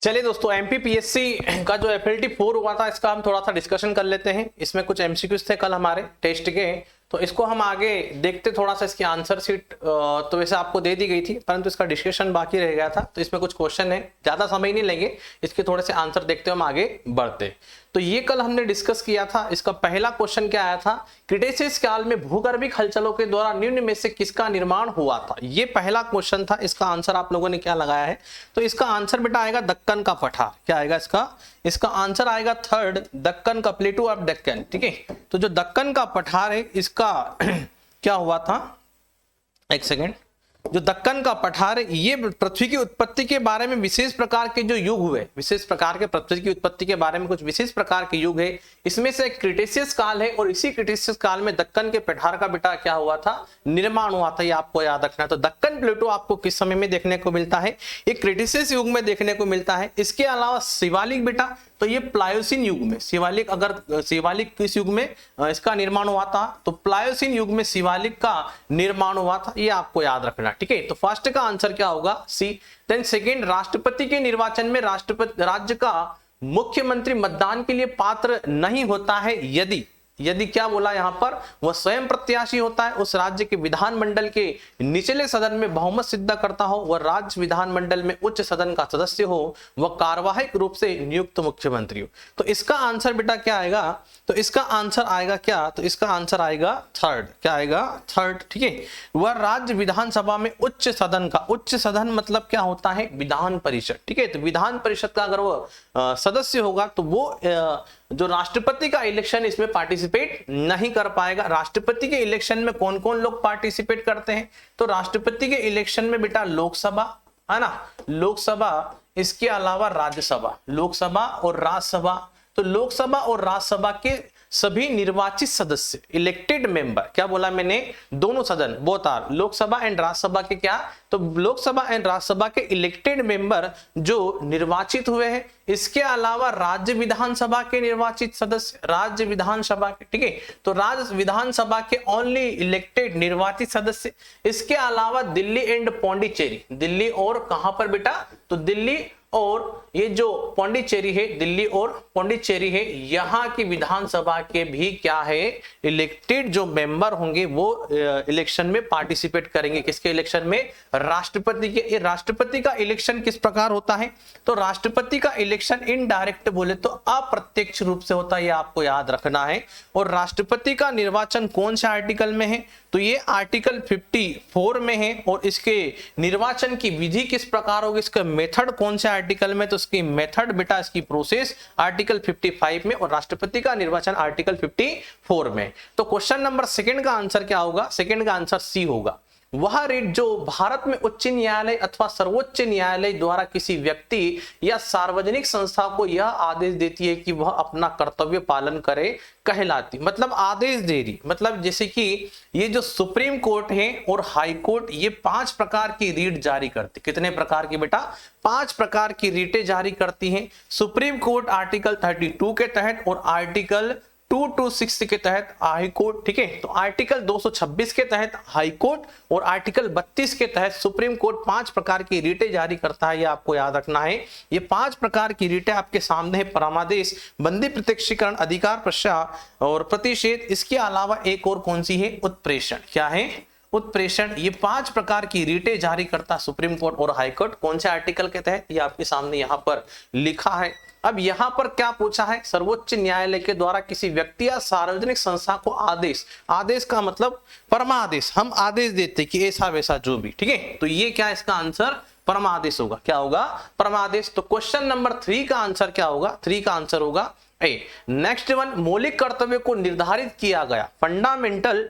चलिए दोस्तों, एमपीपीएससी का जो एफएलटी 4 हुआ था इसका हम थोड़ा सा डिस्कशन कर लेते हैं। इसमें कुछ एमसीक्यूज थे कल हमारे टेस्ट के, तो इसको हम आगे देखते थोड़ा सा। इसकी आंसर शीट तो वैसे आपको दे दी गई थी, परंतु इसका डिस्कशन बाकी रह गया था। तो इसमें कुछ क्वेश्चन है, ज्यादा समय नहीं लेंगे, इसके थोड़े से आंसर देखते हुए हम आगे बढ़ते। तो ये कल हमने डिस्कस किया था। इसका पहला क्वेश्चन क्या आया था, क्रिटेशियस काल में भूगर्भिक हलचलों के द्वारा निम्न में से किसका निर्माण हुआ था। ये पहला क्वेश्चन था। इसका आंसर आप लोगों ने क्या लगाया है, तो इसका आंसर बेटा आएगा दक्कन का पठार। क्या आएगा इसका आंसर आएगा थर्ड, दक्कन का प्लेटू ऑफ दक्कन। ठीक है, तो जो दक्कन का पठार है इसका क्या हुआ था, एक सेकेंड, जो दक्कन का पठार है ये पृथ्वी की उत्पत्ति के बारे में विशेष प्रकार के जो युग हुए, विशेष प्रकार के पृथ्वी की उत्पत्ति के बारे में कुछ विशेष प्रकार के युग है। इसमें से एक क्रिटेशियस काल है और इसी क्रिटेशियस काल में दक्कन के पठार का बेटा क्या हुआ था, निर्माण हुआ था। ये आपको याद रखना है। तो दक्कन प्लेटो आपको किस समय में देखने को मिलता है, ये क्रिटेशियस युग में देखने को मिलता है। इसके अलावा शिवालिक बेटा, तो ये प्लायोसिन युग में, शिवालिक अगर शिवालिक किस युग में इसका निर्माण हुआ था, तो प्लायोसिन युग में शिवालिक का निर्माण हुआ था। ये आपको याद रखना। ठीक है, तो फर्स्ट का आंसर क्या होगा, सी। देन सेकेंड, राष्ट्रपति के निर्वाचन में राष्ट्रपति राज्य का मुख्यमंत्री मतदान के लिए पात्र नहीं होता है यदि क्या बोला यहां पर, वह स्वयं प्रत्याशी होता है, उस राज्य के विधानमंडल के निचले सदन में बहुमत सिद्ध करता हो, वह राज्य विधानमंडल में उच्च सदन का सदस्य हो, वह कार्यवाहक रूप से नियुक्त मुख्यमंत्री हो। तो इसका आंसर बेटा क्या आएगा, तो इसका आंसर आएगा क्या, तो इसका आंसर आएगा थर्ड। क्या आएगा, थर्ड। ठीक है, वह राज्य विधानसभा में उच्च सदन का, उच्च सदन मतलब क्या होता है, विधान परिषद। ठीक है, तो विधान परिषद का अगर वह सदस्य होगा तो वो जो राष्ट्रपति का इलेक्शन इसमें पार्टिसिपेट नहीं कर पाएगा। राष्ट्रपति के इलेक्शन में कौन कौन लोग पार्टिसिपेट करते हैं, तो राष्ट्रपति के इलेक्शन में बेटा लोकसभा है ना, लोकसभा, इसके अलावा राज्यसभा, लोकसभा और राज्यसभा। तो लोकसभा और राज्यसभा के सभी निर्वाचित सदस्य, इलेक्टेड मेंबर, क्या बोला मैंने, दोनों सदन, both are, Lok Sabha and Rajya Sabha के क्या, तो लोकसभा एंड राज्यसभा के इलेक्टेड मेंबर जो निर्वाचित हुए हैं। इसके अलावा राज्य विधानसभा के निर्वाचित सदस्य, राज्य विधानसभा के, ठीक है, तो राज्य विधानसभा के ओनली इलेक्टेड निर्वाचित सदस्य। इसके अलावा दिल्ली एंड पौंडीचेरी, दिल्ली और कहां पर बेटा, तो दिल्ली और ये जो पौंडीचेरी है, दिल्ली और पौंडीचेरी है, यहाँ की विधानसभा के भी क्या है, इलेक्टेड जो मेंबर होंगे वो इलेक्शन में पार्टिसिपेट करेंगे। किसके इलेक्शन में, राष्ट्रपति के। ये राष्ट्रपति का इलेक्शन किस प्रकार होता है, तो राष्ट्रपति का इलेक्शन इनडायरेक्ट बोले तो अप्रत्यक्ष रूप से होता है, ये आपको याद रखना है। और राष्ट्रपति का निर्वाचन कौन से आर्टिकल में है, तो ये आर्टिकल 54 में है। और इसके निर्वाचन की विधि किस प्रकार होगी, इसका मेथड कौन से आर्टिकल में, तो इसकी मेथड बेटा, इसकी प्रोसेस आर्टिकल 55 में, और राष्ट्रपति का निर्वाचन आर्टिकल 54 में। तो क्वेश्चन नंबर सेकंड का आंसर क्या होगा, सेकंड का आंसर सी होगा। वह रीट जो भारत में उच्च न्यायालय अथवा सर्वोच्च न्यायालय द्वारा किसी व्यक्ति या सार्वजनिक संस्था को यह आदेश देती है कि वह अपना कर्तव्य पालन करे, कहलाती, मतलब आदेश दे रही, मतलब जैसे कि ये जो सुप्रीम कोर्ट है और हाई कोर्ट, ये 5 प्रकार की रीट जारी करती। कितने प्रकार की बेटा, 5 प्रकार की रीटें जारी करती हैं। सुप्रीम कोर्ट आर्टिकल 32 के तहत और आर्टिकल 226 के तहत हाई कोर्ट, ठीक है, तो आर्टिकल 226 के तहत हाई कोर्ट और आर्टिकल 32 के तहत सुप्रीम कोर्ट 5 प्रकार की रीटें जारी करता है। ये आपको याद रखना है। ये 5 प्रकार की रीटें आपके सामने है, परमादेश, बंदी प्रत्यक्षीकरण, अधिकार प्रसार और प्रतिषेध। इसके अलावा एक और कौन सी है, उत्प्रेषण। क्या है, उत्प्रेषण। ये 5 प्रकार की रीटें जारी करता सुप्रीम कोर्ट और हाई कोर्ट, कौन से आर्टिकल के तहत, ये आपके सामने यहाँ पर लिखा है। अब यहां पर क्या पूछा है, सर्वोच्च न्यायालय के द्वारा किसी व्यक्ति या सार्वजनिक संस्था को आदेश, आदेश का मतलब परमादेश, हम आदेश देते कि ऐसा वैसा जो भी, ठीक है, तो ये क्या इसका आंसर परमादेश होगा। क्या होगा, परमादेश। तो क्वेश्चन नंबर 3 का आंसर क्या होगा, 3 का आंसर होगा ए। नेक्स्ट वन, मौलिक कर्तव्य को निर्धारित किया गया, फंडामेंटल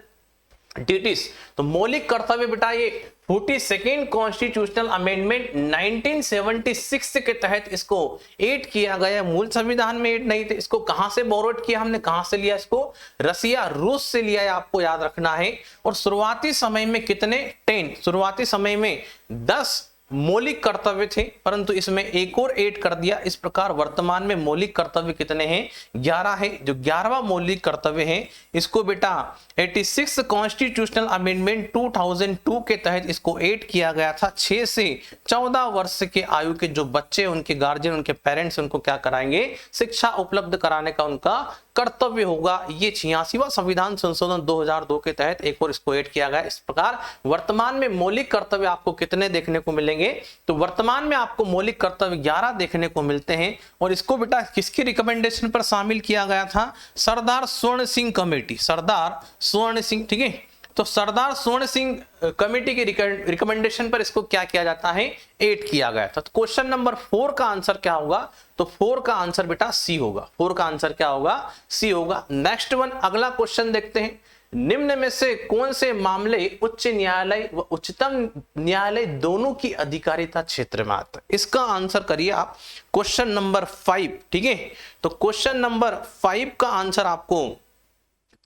ड्यूटीज। तो मौलिक कर्तव्य बेटा ये 42nd कॉन्स्टिट्यूशनल अमेंडमेंट 1976 के तहत इसको ऐड किया गया। मूल संविधान में ऐड नहीं थे। इसको कहां से बोरोड किया हमने, कहां से लिया, इसको रसिया, रूस से लिया है, आपको याद रखना है। और शुरुआती समय में कितने, 10, शुरुआती समय में 10 मौलिक कर्तव्य थे, परंतु इसमें एक और ऐड कर दिया। इस प्रकार वर्तमान में मौलिक कर्तव्य कितने हैं? 11 है। जो 11वां मौलिक कर्तव्य है इसको बेटा 86 कॉन्स्टिट्यूशनल अमेंडमेंट 2002 के तहत इसको ऐड किया गया था। 6 से 14 वर्ष के आयु के जो बच्चे, उनके गार्जियन, उनके पेरेंट्स उनको क्या कराएंगे? शिक्षा उपलब्ध कराने का उनका कर्तव्य होगा। ये 86वां संविधान संशोधन 2002 के तहत एक और इसको ऐड किया गया। इस प्रकार वर्तमान में मौलिक कर्तव्य आपको कितने देखने को मिलेंगे? तो वर्तमान में आपको मौलिक कर्तव्य 11 देखने को मिलते हैं। और इसको बेटा किसकी रिकमेंडेशन पर शामिल किया गया था? सरदार स्वर्ण सिंह कमेटी, सरदार स्वर्ण सिंह, ठीक है। तो सरदार स्वर्ण सिंह कमेटी की रिकमेंडेशन पर इसको क्या किया जाता है? ऐड किया गया था। तो क्वेश्चन नंबर 4 का आंसर क्या होगा? तो 4 का आंसर बेटा सी होगा। 4 का आंसर क्या होगा? सी होगा। नेक्स्ट वन, अगला क्वेश्चन देखते हैं। निम्न में से कौन से मामले उच्च न्यायालय व उच्चतम न्यायालय दोनों की अधिकारिता क्षेत्र में आते हैं? इसका आंसर करिए आप। क्वेश्चन नंबर 5, ठीक है। तो क्वेश्चन नंबर 5 का आंसर आपको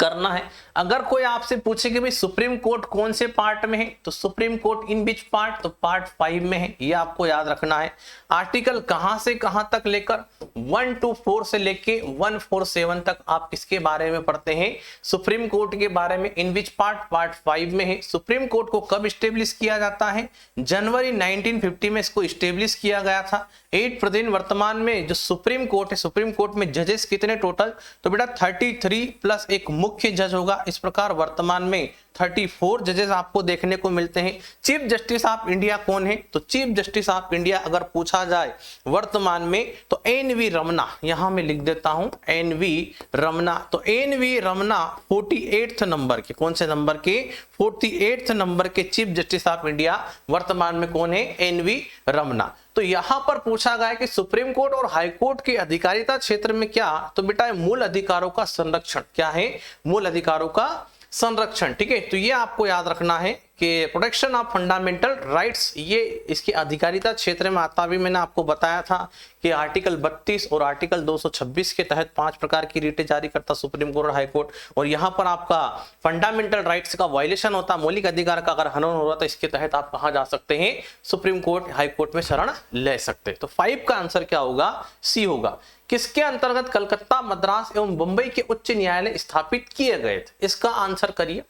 करना है। अगर कोई आपसे पूछे कि भाई सुप्रीम कोर्ट कौन से पार्ट में है, तो supreme court in which part? तो पार्ट 5 में है, ये आपको याद रखना है। आर्टिकल कहां से कहां तक लेकर 124 से लेके 147 तक आप किसके बारे में पढ़ते हैं? सुप्रीम कोर्ट के बारे में। इन विच पार्ट? पार्ट 5 में है। सुप्रीम कोर्ट को कब स्टेब्लिश किया जाता है? जनवरी 1950 में इसको स्टेब्लिश किया गया था। 8 प्रतिदिन वर्तमान में जो सुप्रीम कोर्ट है, सुप्रीम कोर्ट में जजेस कितने टोटल? तो बेटा 33 प्लस एक मुख्य जज होगा। इस प्रकार वर्तमान में 34 जजेस आपको देखने को मिलते हैं। चीफ जस्टिस ऑफ इंडिया कौन है? तो चीफ जस्टिस ऑफ इंडिया अगर पूछा जाए वर्तमान में तो एन.वी. रमना, यहां मैं लिख देता हूं एन.वी. रमना। तो एन.वी. रमना 48th नंबर के, कौन से नंबर के? 48th नंबर के चीफ जस्टिस ऑफ इंडिया वर्तमान में कौन है? एन.वी. रमना। तो यहां पर पूछा गया कि सुप्रीम कोर्ट और हाई कोर्ट की अधिकारिता क्षेत्र में क्या? तो बेटा मूल अधिकारों का संरक्षण। क्या है? मूल अधिकारों का संरक्षण, ठीक है। तो ये आपको याद रखना है कि प्रोटेक्शन ऑफ फंडामेंटल राइट्स, ये इसकी अधिकारिता क्षेत्र में आता। भी मैंने आपको बताया था कि आर्टिकल 32 और आर्टिकल 226 के तहत 5 प्रकार की रीटें जारी करता सुप्रीम कोर्ट और हाई कोर्ट। और यहाँ पर आपका फंडामेंटल राइट्स का वायलेशन होता, मौलिक अधिकार का अगर हनन हो रहा तो इसके तहत आप कहाँ जा सकते हैं? सुप्रीम कोर्ट, हाई कोर्ट में शरण ले सकते। तो 5 का आंसर क्या होगा? सी होगा। किसके अंतर्गत कलकत्ता, मद्रास एवं मुंबई के उच्च न्यायालय स्थापित किए गए थे? इसका आंसर करिए,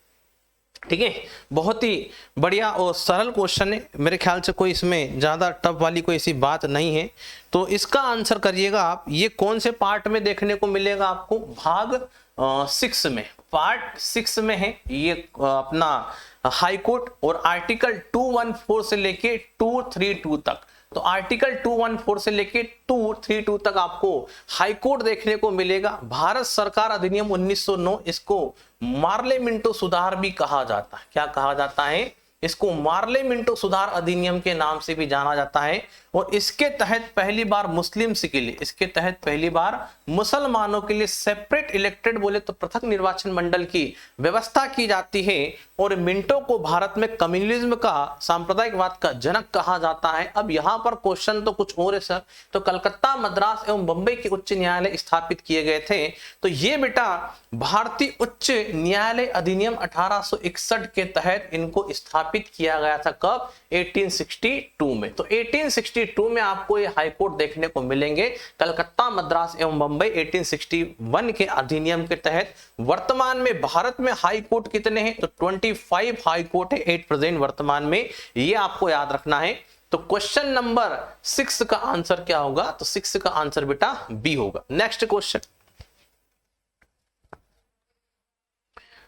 ठीक है। बहुत ही बढ़िया और सरल क्वेश्चन है, मेरे ख्याल से कोई इसमें ज्यादा टफ वाली कोई ऐसी बात नहीं है। तो इसका आंसर करिएगा आप। ये कौन से पार्ट में देखने को मिलेगा आपको? भाग 6 में, पार्ट 6 में है ये अपना हाई कोर्ट। और आर्टिकल 214 से लेके 232 तक, तो आर्टिकल 214 से लेके 232 तक आपको हाई कोर्ट देखने को मिलेगा। भारत सरकार अधिनियम 1909, इसको मार्ले मिंटो सुधार भी कहा जाता है। क्या कहा जाता है? इसको मार्ले मिंटो सुधार अधिनियम के नाम से भी जाना जाता है। और इसके तहत पहली बार मुस्लिम्स के लिए, इसके तहत पहली बार मुसलमानों के लिए सेपरेट इलेक्टेड, बोले तो पृथक निर्वाचन मंडल की व्यवस्था की जाती है। और मिंटो को भारत में कम्युनिज्म का, सांप्रदायिकवाद का जनक कहा जाता है। अब यहाँ पर क्वेश्चन तो कुछ और है सर। तो कलकत्ता, मद्रास एवं मुंबई के उच्च न्यायालय स्थापित किए गए थे। तो ये बेटा भारतीय उच्च न्यायालय अधिनियम 1861 के तहत इनको स्थापित किया गया था। कब? 1862 में। तो 1862 में आपको ये हाई कोर्ट देखने को मिलेंगे। कलकत्ता, मद्रास एवं मुंबई 1861 के अधिनियम के तहत। वर्तमान में भारत में हाई कोर्ट कितने हैं? तो 25 हाई कोर्ट है 8 प्रेजेंट वर्तमान में, ये आपको याद रखना है। तो क्वेश्चन नंबर 6 का आंसर क्या होगा? तो 6 का आंसर बेटा बी होगा। नेक्स्ट क्वेश्चन,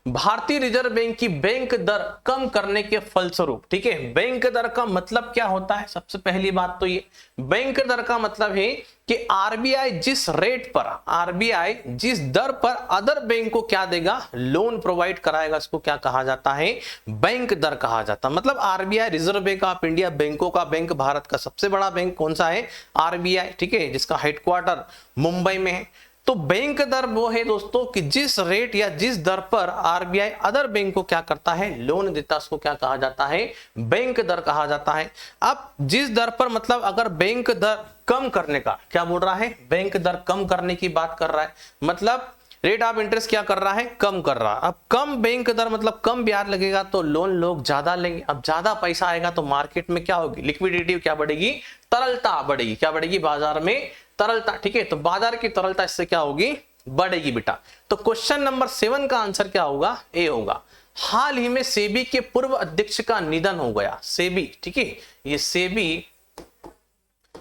भारतीय रिजर्व बैंक की बैंक दर कम करने के फलस्वरूप, ठीक है। बैंक दर का मतलब क्या होता है? सबसे पहली बात तो ये बैंक दर का मतलब है कि आरबीआई जिस रेट पर, आरबीआई जिस दर पर अदर बैंक को क्या देगा? लोन प्रोवाइड कराएगा, इसको क्या कहा जाता है? बैंक दर कहा जाता है। मतलब RBI, reserve bank of India, बैंकों का बैंक, भारत का सबसे बड़ा बैंक कौन सा है? आरबीआई, ठीक है, जिसका हेडक्वार्टर मुंबई में है। तो बैंक दर वो है दोस्तों कि जिस रेट या जिस दर पर आरबीआई अदर बैंक को क्या करता है? लोन देता, उसको क्या कहा जाता है? बैंक दर कहा जाता है। अब जिस दर पर, मतलब अगर बैंक दर कम करने का, क्या बोल रहा है? बैंक दर कम करने की बात कर रहा है। मतलब रेट ऑफ इंटरेस्ट क्या कर रहा है, कम कर रहा है। अब कम बैंक दर मतलब कम ब्याज लगेगा तो लोन लोग ज्यादा लेंगे। अब ज्यादा पैसा आएगा तो मार्केट में क्या होगी, लिक्विडिटी क्या बढ़ेगी, तरलता बढ़ेगी। क्या बढ़ेगी, बाजार में तरलता। ठीक है, तो बाजार की तरलता इससे क्या होगी, बढ़ेगी बेटा। तो क्वेश्चन नंबर 7 का आंसर क्या होगा, ए होगा। हाल ही में सेबी के पूर्व अध्यक्ष का निधन हो गया। सेबी, ठीक है, ये सेबी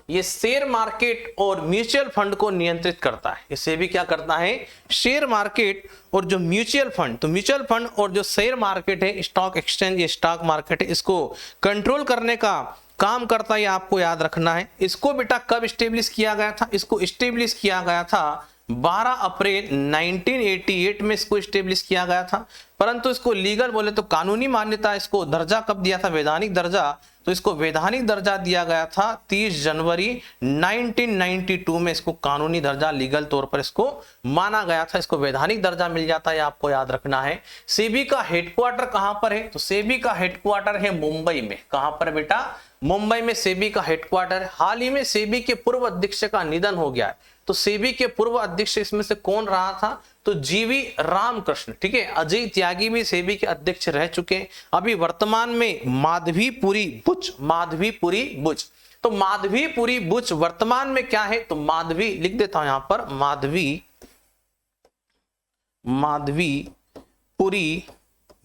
ये शेयर मार्केट और म्यूचुअल फंड को नियंत्रित करता है। ये सेबी क्या करता है, शेयर मार्केट और जो म्यूचुअल फंड, तो म्यूचुअल फंड और जो शेयर मार्केट है, स्टॉक एक्सचेंज, ये स्टॉक मार्केट है, इसको कंट्रोल करने का काम करता है। आपको याद रखना है। इसको बेटा कब स्टेब्लिश किया गया था, इसको स्टेब्लिश किया गया था 12 अप्रैल 1988 में इसको स्टेब्लिश किया गया था। परंतु इसको लीगल बोले तो कानूनी मान्यता, इसको दर्जा कब दिया था, वैधानिक दर्जा, तो इसको वैधानिक दर्जा दिया गया था 30 जनवरी 1992 में। इसको कानूनी दर्जा, लीगल तौर पर इसको माना गया था, इसको वैधानिक दर्जा मिल जाता है, आपको याद रखना है। सेबी का हेडक्वार्टर कहां पर है, तो सेबी का हेडक्वार्टर है मुंबई में। कहां पर बेटा, मुंबई में सेबी का हेडक्वार्टर। हाल ही में सेबी के पूर्व अध्यक्ष का निधन हो गया है। तो सेबी के पूर्व अध्यक्ष इसमें से कौन रहा था, तो जीवी रामकृष्ण। ठीक है, अजय त्यागी भी सेबी के अध्यक्ष रह चुके हैं। अभी वर्तमान में माधवीपुरी बुच, माधवीपुरी बुच, तो माधवीपुरी बुच वर्तमान में क्या है, तो माधवी लिख देता हूं यहां पर, माधवीपुरी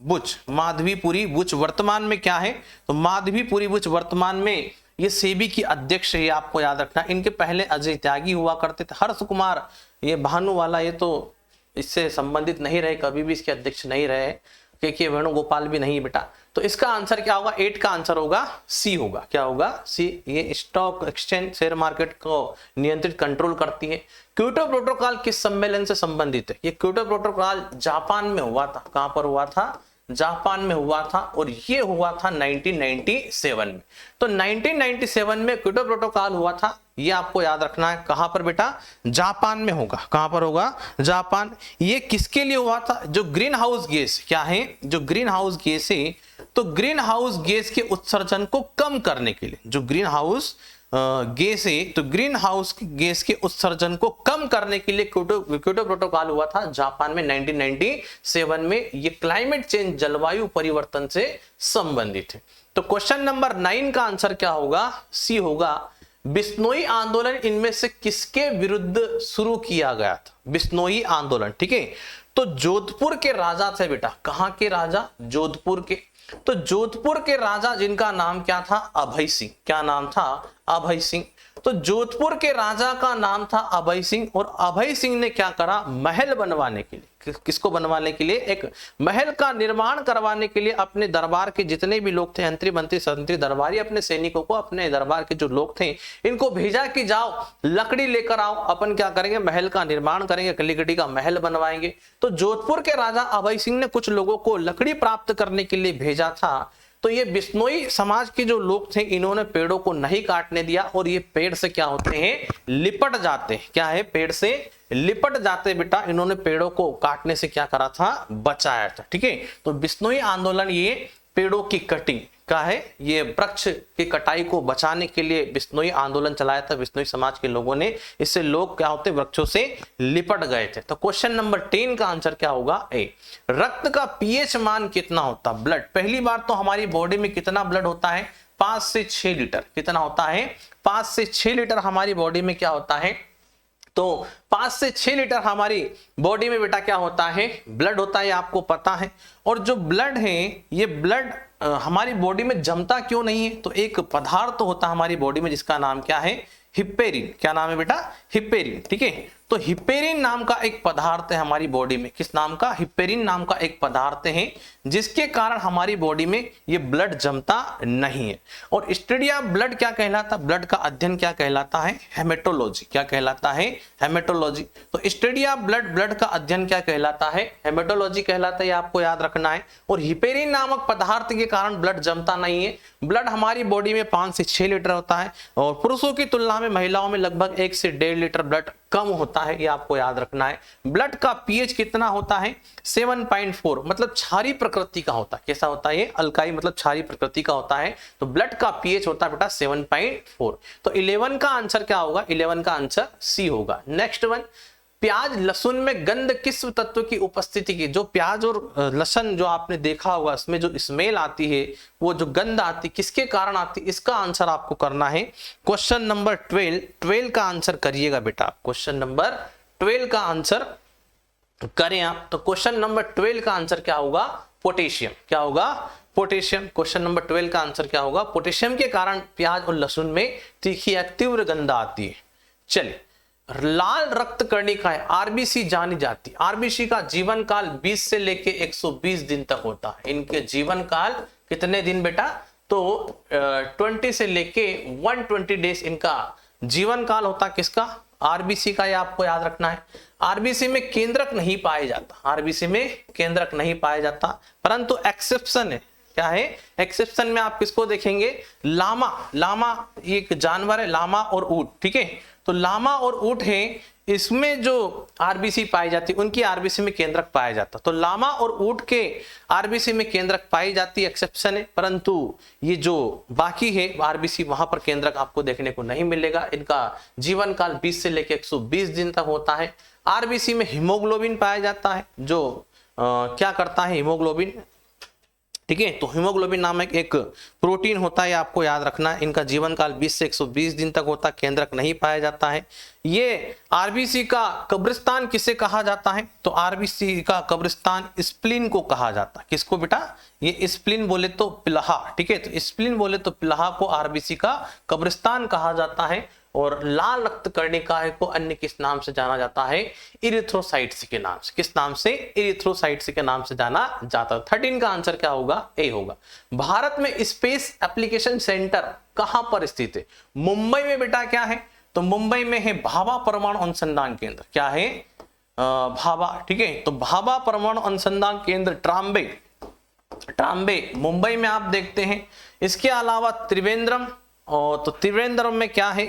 बुच, माधवीपुरी बुच वर्तमान में क्या है, तो माधवीपुरी बुच वर्तमान में ये सेबी की अध्यक्ष है, आपको याद रखना। इनके पहले अजय त्यागी हुआ करते थे। हर्ष कुमार ये भानुवाला ये तो इससे संबंधित नहीं रहे, कभी भी इसके अध्यक्ष नहीं रहे। के वेणुगोपाल भी नहीं बेटा। तो इसका आंसर क्या होगा, 8 का आंसर होगा सी होगा। क्या होगा, सी। ये स्टॉक एक्सचेंज, शेयर मार्केट को नियंत्रित कंट्रोल करती है। क्योटो प्रोटोकॉल किस सम्मेलन से संबंधित है, ये क्योटो प्रोटोकॉल जापान में हुआ था। कहां पर हुआ था, जापान में हुआ था, और ये हुआ था 1997 में। तो 1997 में क्योटो प्रोटोकॉल हुआ था, ये आपको याद रखना है। कहां पर बेटा, जापान में होगा। कहां पर होगा, जापान। ये किसके लिए हुआ था, जो ग्रीन हाउस गैस क्या है, जो ग्रीन हाउस गैस है, तो ग्रीन हाउस गैस के उत्सर्जन को कम करने के लिए, जो ग्रीन हाउस गैस है, तो ग्रीन हाउस गैस के उत्सर्जन को कम करने के लिए क्योटो प्रोटोकॉल हुआ था जापान में 1997 में। ये क्लाइमेट चेंज, जलवायु परिवर्तन से संबंधित है। तो क्वेश्चन नंबर 9 का आंसर क्या होगा, सी होगा। बिश्नोई आंदोलन इनमें से किसके विरुद्ध शुरू किया गया था, बिश्नोई आंदोलन। ठीक है, तो जोधपुर के राजा थे बेटा। कहां के राजा, जोधपुर के। तो जोधपुर के राजा जिनका नाम क्या था, अभय सिंह। क्या नाम था, अभय सिंह। तो जोधपुर के राजा का नाम था अभय सिंह, और अभय सिंह ने क्या करा, महल बनवाने के लिए, किसको बनवाने के लिए, एक महल का निर्माण करवाने के लिए अपने दरबार के जितने भी लोग थे, अंतरी मंत्री संतरी दरबारी, अपने सैनिकों को, अपने दरबार के जो लोग थे, इनको भेजा कि जाओ लकड़ी लेकर आओ, अपन क्या करेंगे, महल का निर्माण करेंगे, लकड़ी का महल बनवाएंगे। तो जोधपुर के राजा अभय सिंह ने कुछ लोगों को लकड़ी प्राप्त करने के लिए भेजा था। तो ये बिश्नोई समाज के जो लोग थे, इन्होंने पेड़ों को नहीं काटने दिया, और ये पेड़ से क्या होते हैं, लिपट जाते हैं। क्या है, पेड़ से लिपट जाते बेटा। इन्होंने पेड़ों को काटने से क्या करा था, बचाया था। ठीक है, तो बिश्नोई आंदोलन ये पेड़ों की कटिंग का है, ये वृक्ष की कटाई को बचाने के लिए बिश्नोई आंदोलन चलाया था बिश्नोई समाज के लोगों ने। इससे लोग क्या होते, वृक्षों से लिपट गए थे। तो क्वेश्चन नंबर 10 का आंसर क्या होगा, ए। रक्त का पीएच मान कितना होता, ब्लड। पहली बार तो हमारी बॉडी में कितना ब्लड होता है, 5 से 6 लीटर। कितना होता है, 5 से 6 लीटर हमारी बॉडी में क्या होता है, तो 5 से 6 लीटर हमारी बॉडी में बेटा क्या होता है, ब्लड होता है, आपको पता है। और जो ब्लड है, ये ब्लड हमारी बॉडी में जमता क्यों नहीं है, तो एक पदार्थ होता है हमारी बॉडी में जिसका नाम क्या है, हिप्पेरिन। क्या नाम है बेटा, हिप्पेरिन। ठीक है, तो हिप्पेरिन नाम का एक पदार्थ है हमारी बॉडी में। किस नाम का, हिप्पेरिन नाम का एक पदार्थ है, जिसके कारण हमारी बॉडी में ये ब्लड जमता नहीं है। और स्टडी ऑफ ब्लड क्या कहलाता, ब्लड का अध्ययन क्या कहलाता है, हेमेटोलॉजी। क्या कहलाता है, हेमेटोलॉजी। तो स्टडी ऑफ ब्लड, ब्लड का अध्ययन क्या कहलाता है, हेमेटोलॉजी कहलाता है, आपको याद रखना है। और हिप्पेरिन नामक पदार्थ के कारण ब्लड जमता नहीं है। ब्लड हमारी बॉडी में 5 से 6 लीटर होता है, और पुरुषों की तुलना में महिलाओं में लगभग 1 से 1.5 लीटर ब्लड कम होता है, ये आपको याद रखना है। ब्लड का पीएच कितना होता है, 7.4, मतलब क्षारीय प्रकृति का होता है। कैसा होता है, ये अल्काई मतलब क्षारीय प्रकृति का होता है। तो ब्लड का पीएच होता है बेटा 7.4। तो 11 का आंसर क्या होगा, 11 का आंसर सी होगा। नेक्स्ट वन, प्याज लहसुन में गंध किस तत्व की उपस्थिति की, जो प्याज और लहसुन जो आपने देखा होगा इसमें जो स्मेल आती है, वो जो गंध आती किसके कारण आती, इसका आंसर आपको करना है। क्वेश्चन नंबर 12 का आंसर करिएगा बेटा। क्वेश्चन नंबर 12 का आंसर करें आप, तो क्वेश्चन नंबर 12 का आंसर क्या होगा, पोटेशियम। क्या होगा, पोटेशियम। क्वेश्चन नंबर 12 का आंसर क्या होगा, पोटेशियम के कारण प्याज और लहसुन में तीखी या तीव्र गंध आती है। चलिए, लाल रक्त कणिका है आरबीसी जानी जाती। आरबीसी का जीवन काल 20 से लेके 120 दिन तक होता है। इनके जीवन काल कितने दिन बेटा, तो 20 से लेके 120 डेज इनका जीवन काल होता। किसका, आरबीसी का, ये आपको याद रखना है। आरबीसी में केंद्रक नहीं पाया जाता, आरबीसी में केंद्रक नहीं पाया जाता, परंतु एक्सेप्शन है। क्या है, एक्सेप्शन में आप किसको देखेंगे, लामा। लामा एक जानवर है, लामा और ऊंट, ठीक है। तो लामा और ऊंट है, इसमें जो आरबीसी पाई जाती है उनकी आरबीसी में केंद्रक पाया जाता। तो लामा और ऊंट के आरबीसी में केंद्रक पाई जाती है, एक्सेप्शन है, परंतु ये जो बाकी है आरबीसी वहां पर केंद्रक आपको देखने को नहीं मिलेगा। इनका जीवन काल 20 से लेकर 120 दिन तक होता है। आरबीसी में हीमोग्लोबिन पाया जाता है, जो क्या करता है, हीमोग्लोबिन, ठीक है। तो हीमोग्लोबिन नामक एक प्रोटीन होता है, आपको याद रखना है। इनका जीवन काल 20 से 120 दिन तक होता है, केंद्रक नहीं पाया जाता है। ये आरबीसी का कब्रिस्तान किसे कहा जाता है, तो आरबीसी का कब्रिस्तान स्प्लीन को कहा जाता है। किसको बेटा, ये स्प्लीन बोले तो पिलहा, ठीक है। तो स्प्लीन बोले तो पिलहा को आरबीसी का कब्रिस्तान कहा जाता है। और लाल रक्त कणिकाएं को अन्य किस नाम से जाना जाता है, इरिथ्रोसाइट्स के नाम से। किस नाम से, इरिथ्रोसाइट्स के नाम से जाना जाता है। 13 का आंसर क्या होगा, ए होगा। भारत में स्पेस एप्लीकेशन सेंटर कहां पर स्थित है, मुंबई में बेटा। क्या है, तो मुंबई में है भाभा परमाणु अनुसंधान केंद्र। क्या है, भाभा, ठीक है। तो भाभा परमाणु अनुसंधान केंद्र ट्राम्बे मुंबई में आप देखते हैं। इसके अलावा त्रिवेंद्रम, और तो त्रिवेंद्रम में क्या है,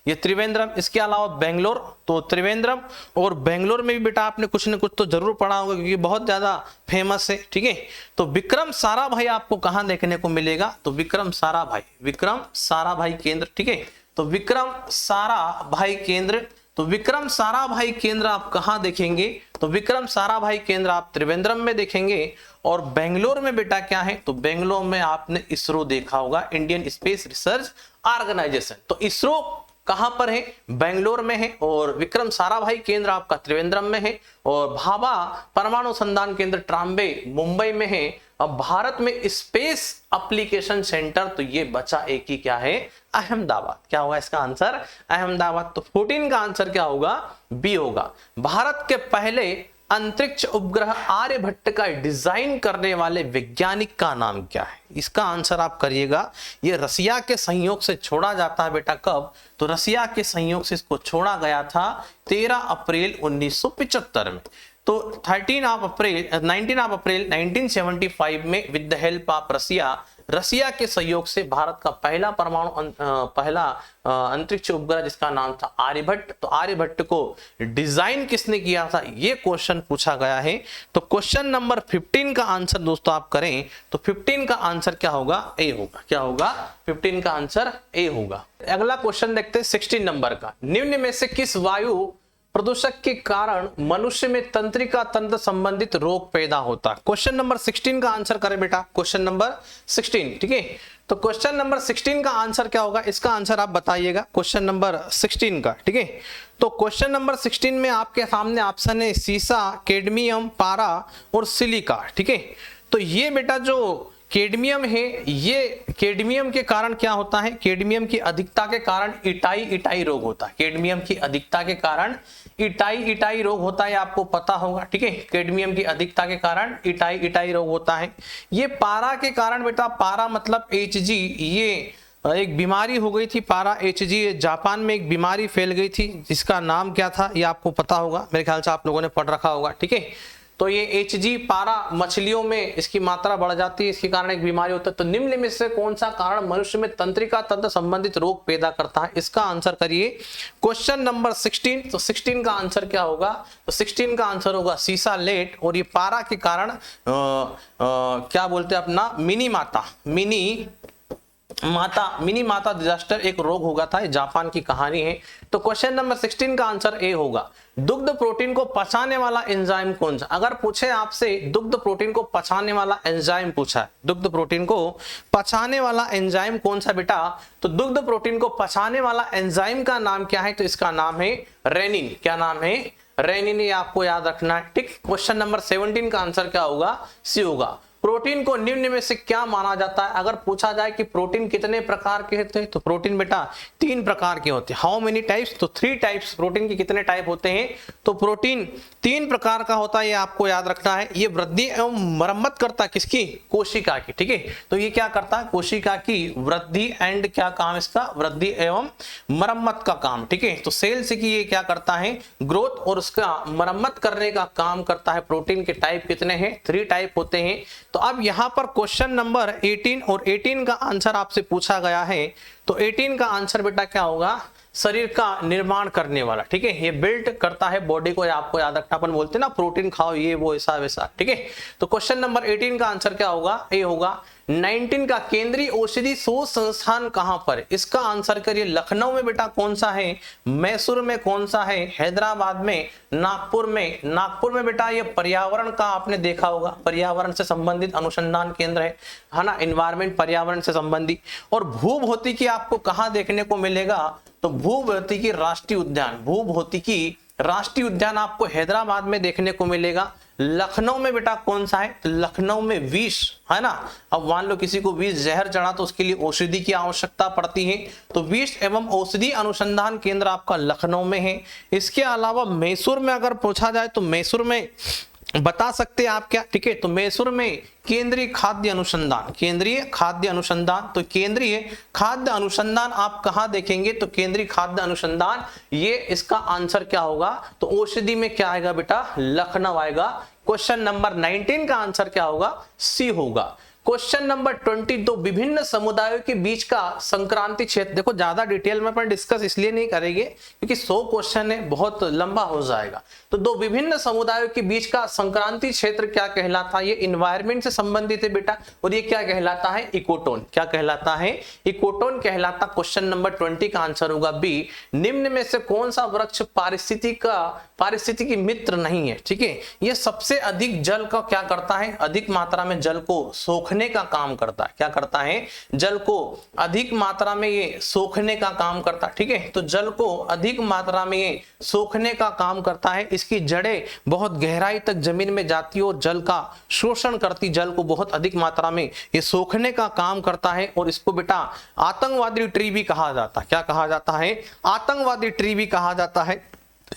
ये त्रिवेंद्रम। इसके अलावा बेंगलोर, तो त्रिवेंद्रम और बेंगलोर में भी बेटा आपने कुछ न कुछ तो जरूर पढ़ा होगा, क्योंकि बहुत ज्यादा फेमस है, ठीक है। तो विक्रम साराभाई आपको कहां देखने को मिलेगा, तो विक्रम साराभाई केंद्र, ठीक है। तो विक्रम साराभाई केंद्र, तो विक्रम साराभाई केंद्र आप कहां देखेंगे, तो विक्रम साराभाई केंद्र आप त्रिवेंद्रम में देखेंगे। और बेंगलोर में बेटा क्या है, तो बेंगलोर में आपने इसरो देखा होगा, इंडियन स्पेस रिसर्च ऑर्गेनाइजेशन। तो इसरो कहां पर है, बेंगलोर में है। और विक्रम साराभाई केंद्र आपका त्रिवेंद्रम में है। और भाभा परमाणु संधान केंद्र ट्राम्बे मुंबई में है। अब भारत में स्पेस एप्लीकेशन सेंटर, तो ये बचा एक ही, क्या है, अहमदाबाद। क्या होगा इसका आंसर, अहमदाबाद। तो 14 का आंसर क्या होगा, बी होगा। भारत के पहले अंतरिक्ष उपग्रह आर्यभट्ट का डिजाइन करने वाले वैज्ञानिक का नाम क्या है, इसका आंसर आप करिएगा। ये रसिया के सहयोग से छोड़ा जाता है बेटा। कब, तो रसिया के सहयोग से इसको छोड़ा गया था 13 अप्रैल 1975 में। तो 19 अप्रैल 1975 में with the help of Russia के सहयोग से भारत का पहला अंतरिक्ष उपग्रह, जिसका नाम था आर्यभट्ट। तो आर्यभट्ट को डिजाइन किसने किया था, ये क्वेश्चन पूछा गया है। तो क्वेश्चन नंबर 15 का आंसर दोस्तों आप करें, तो 15 का आंसर क्या होगा, ए होगा। क्या होगा, 15 का आंसर ए होगा। अगला क्वेश्चन देखते हैं 16 नंबर का। निम्न में से किस वायु प्रदूषक के कारण मनुष्य में तंत्रिका तंत्र संबंधित रोग पैदा होता है। क्वेश्चन नंबर 16 का आंसर करें बेटा, क्वेश्चन नंबर 16, ठीक है। तो क्वेश्चन नंबर 16 का आंसर क्या होगा, इसका आंसर आप बताइएगा, क्वेश्चन नंबर 16 का, ठीक है। तो क्वेश्चन नंबर 16 में आपके सामने ऑप्शन है सीसा, कैडमियम, पारा और सिलिका, ठीक है। तो ये बेटा जो कैडमियम है, ये कैडमियम के कारण क्या होता है, कैडमियम की अधिकता के कारण इटाई रोग होता है। कैडमियम की अधिकता के कारण इटाई रोग होता है, आपको पता होगा, ठीक है। कैडमियम की अधिकता के कारण इटाई रोग होता है। ये पारा के कारण बेटा, पारा मतलब Hg, ये एक बीमारी हो गई थी पारा Hg, जापान में एक बीमारी फैल गई थी, जिसका नाम क्या था ये आपको पता होगा, मेरे ख्याल से आप लोगों ने पढ़ रखा होगा, ठीक है। तो ये Hg पारा मछलियों में इसकी मात्रा बढ़ जाती है, इसके कारण एक बीमारी होता है। तो निम्न में से कौन सा कारण मनुष्य में तंत्रिका तंत्र संबंधित रोग पैदा करता है, इसका आंसर करिए। क्वेश्चन नंबर 16, तो 16 का आंसर क्या होगा, तो 16 का आंसर होगा सीसा लेट। और ये पारा के कारण क्या बोलते हैं अपना, मिनी मिनी माता डिजास्टर एक रोग होगा था, जापान की कहानी है। तो क्वेश्चन नंबर 16 का आंसर ए होगा। दुग्ध प्रोटीन को पचाने वाला एंजाइम कौन सा? अगर पूछे आपसे दुग्ध प्रोटीन को पचाने वाला एंजाइम पूछा है, दुग्ध प्रोटीन को पचाने वाला एंजाइम कौन सा बेटा, तो दुग्ध प्रोटीन को पचाने वाला एंजाइम का नाम क्या है? तो इसका नाम है रेनिन। क्या नाम है? रेनिन। ये आपको याद रखना है, ठीक। क्वेश्चन नंबर 17 का आंसर क्या होगा? सी होगा। प्रोटीन को निम्न में से क्या माना जाता है? अगर पूछा जाए कि प्रोटीन कितने प्रकार के होते हैं, तो प्रोटीन बेटा 3 प्रकार के होते हैं। How many types? तो 3 टाइप्स। प्रोटीन के कितने टाइप होते हैं? तो प्रोटीन 3 प्रकार का होता है, ये आपको याद रखना है। ये वृद्धि एवं मरम्मत करता है किसकी? कोशिका की, ठीक है। तो ये क्या करता है? कोशिका की वृद्धि एंड क्या काम इसका? वृद्धि एवं मरम्मत का काम, ठीक है। तो सेल्स की ये क्या करता है? ग्रोथ और उसका मरम्मत करने का काम करता है। प्रोटीन के टाइप कितने हैं? 3 टाइप होते हैं। तो अब यहां पर क्वेश्चन नंबर 18 और 18 का आंसर आपसे पूछा गया है। तो 18 का आंसर बेटा क्या होगा? शरीर का निर्माण करने वाला, ठीक है। ये बिल्ड करता है बॉडी को, आपको याद रखना। अपन बोलते हैं ना प्रोटीन खाओ, ये वो ऐसा वैसा, ठीक है। तो क्वेश्चन नंबर 18 का आंसर क्या होगा? ए होगा। 19 का केंद्रीय औषधि शोध संस्थान कहां पर है? इसका आंसर करिए। लखनऊ में बेटा कौन सा है? मैसूर में कौन सा है? हैदराबाद में? नागपुर में? नागपुर में बेटा ये पर्यावरण का आपने देखा होगा, पर्यावरण से संबंधित अनुसंधान केंद्र है ना, एनवायरमेंट, पर्यावरण से संबंधित। और भूभौतिकी आपको कहां देखने को मिलेगा? तो भूभौतिकी राष्ट्रीय उद्यान, भूभौतिकी राष्ट्रीय उद्यान आपको हैदराबाद में देखने को मिलेगा। लखनऊ में बेटा कौन सा है? तो लखनऊ में विष है ना। अब मान लो किसी को विष जहर चढ़ा तो उसके लिए औषधि की आवश्यकता पड़ती है, तो विष एवं औषधि अनुसंधान केंद्र आपका लखनऊ में है। इसके अलावा मैसूर में अगर पूछा जाए तो मैसूर में बता सकते हैं आप क्या, ठीक है। तो मैसूर में केंद्रीय खाद्य अनुसंधान, केंद्रीय खाद्य अनुसंधान। तो केंद्रीय खाद्य अनुसंधान आप कहां देखेंगे? तो केंद्रीय खाद्य अनुसंधान, ये इसका आंसर क्या होगा? तो औषधि में क्या आएगा बेटा? लखनऊ आएगा। क्वेश्चन नंबर 19 का आंसर क्या होगा? सी होगा। क्वेश्चन नंबर 22, विभिन्न समुदायों के बीच का संक्रांति क्षेत्र। देखो ज्यादा डिटेल में अपन डिस्कस इसलिए नहीं करेंगे क्योंकि 100 क्वेश्चन है, बहुत लंबा हो जाएगा। तो 2 विभिन्न समुदायों के बीच का संक्रांति क्षेत्र क्या कहलाता है? ये इन्वायरमेंट से संबंधित है बेटा। और ये क्या कहलाता है? इकोटोन। क्या कहलाता है? इकोटोन कहलाता। क्वेश्चन नंबर 20 का आंसर होगा बी। निम्न में से कौन सा वृक्ष पारिस्थितिकी मित्र नहीं है? ठीक है, ये सबसे अधिक जल का क्या करता है? अधिक मात्रा में जल को सोखने का काम करता है। क्या करता है? जल को अधिक मात्रा में ये सोखने का काम करता है, ठीक है। तो जल को अधिक मात्रा में ये सोखने का काम करता है। इसकी जड़ें बहुत गहराई तक जमीन में जाती है और जल का शोषण करती, जल को बहुत अधिक मात्रा में ये सोखने का काम करता है। और इसको बेटा आतंकवादी ट्री भी कहा जाता है। क्या कहा जाता है? आतंकवादी ट्री भी कहा जाता है।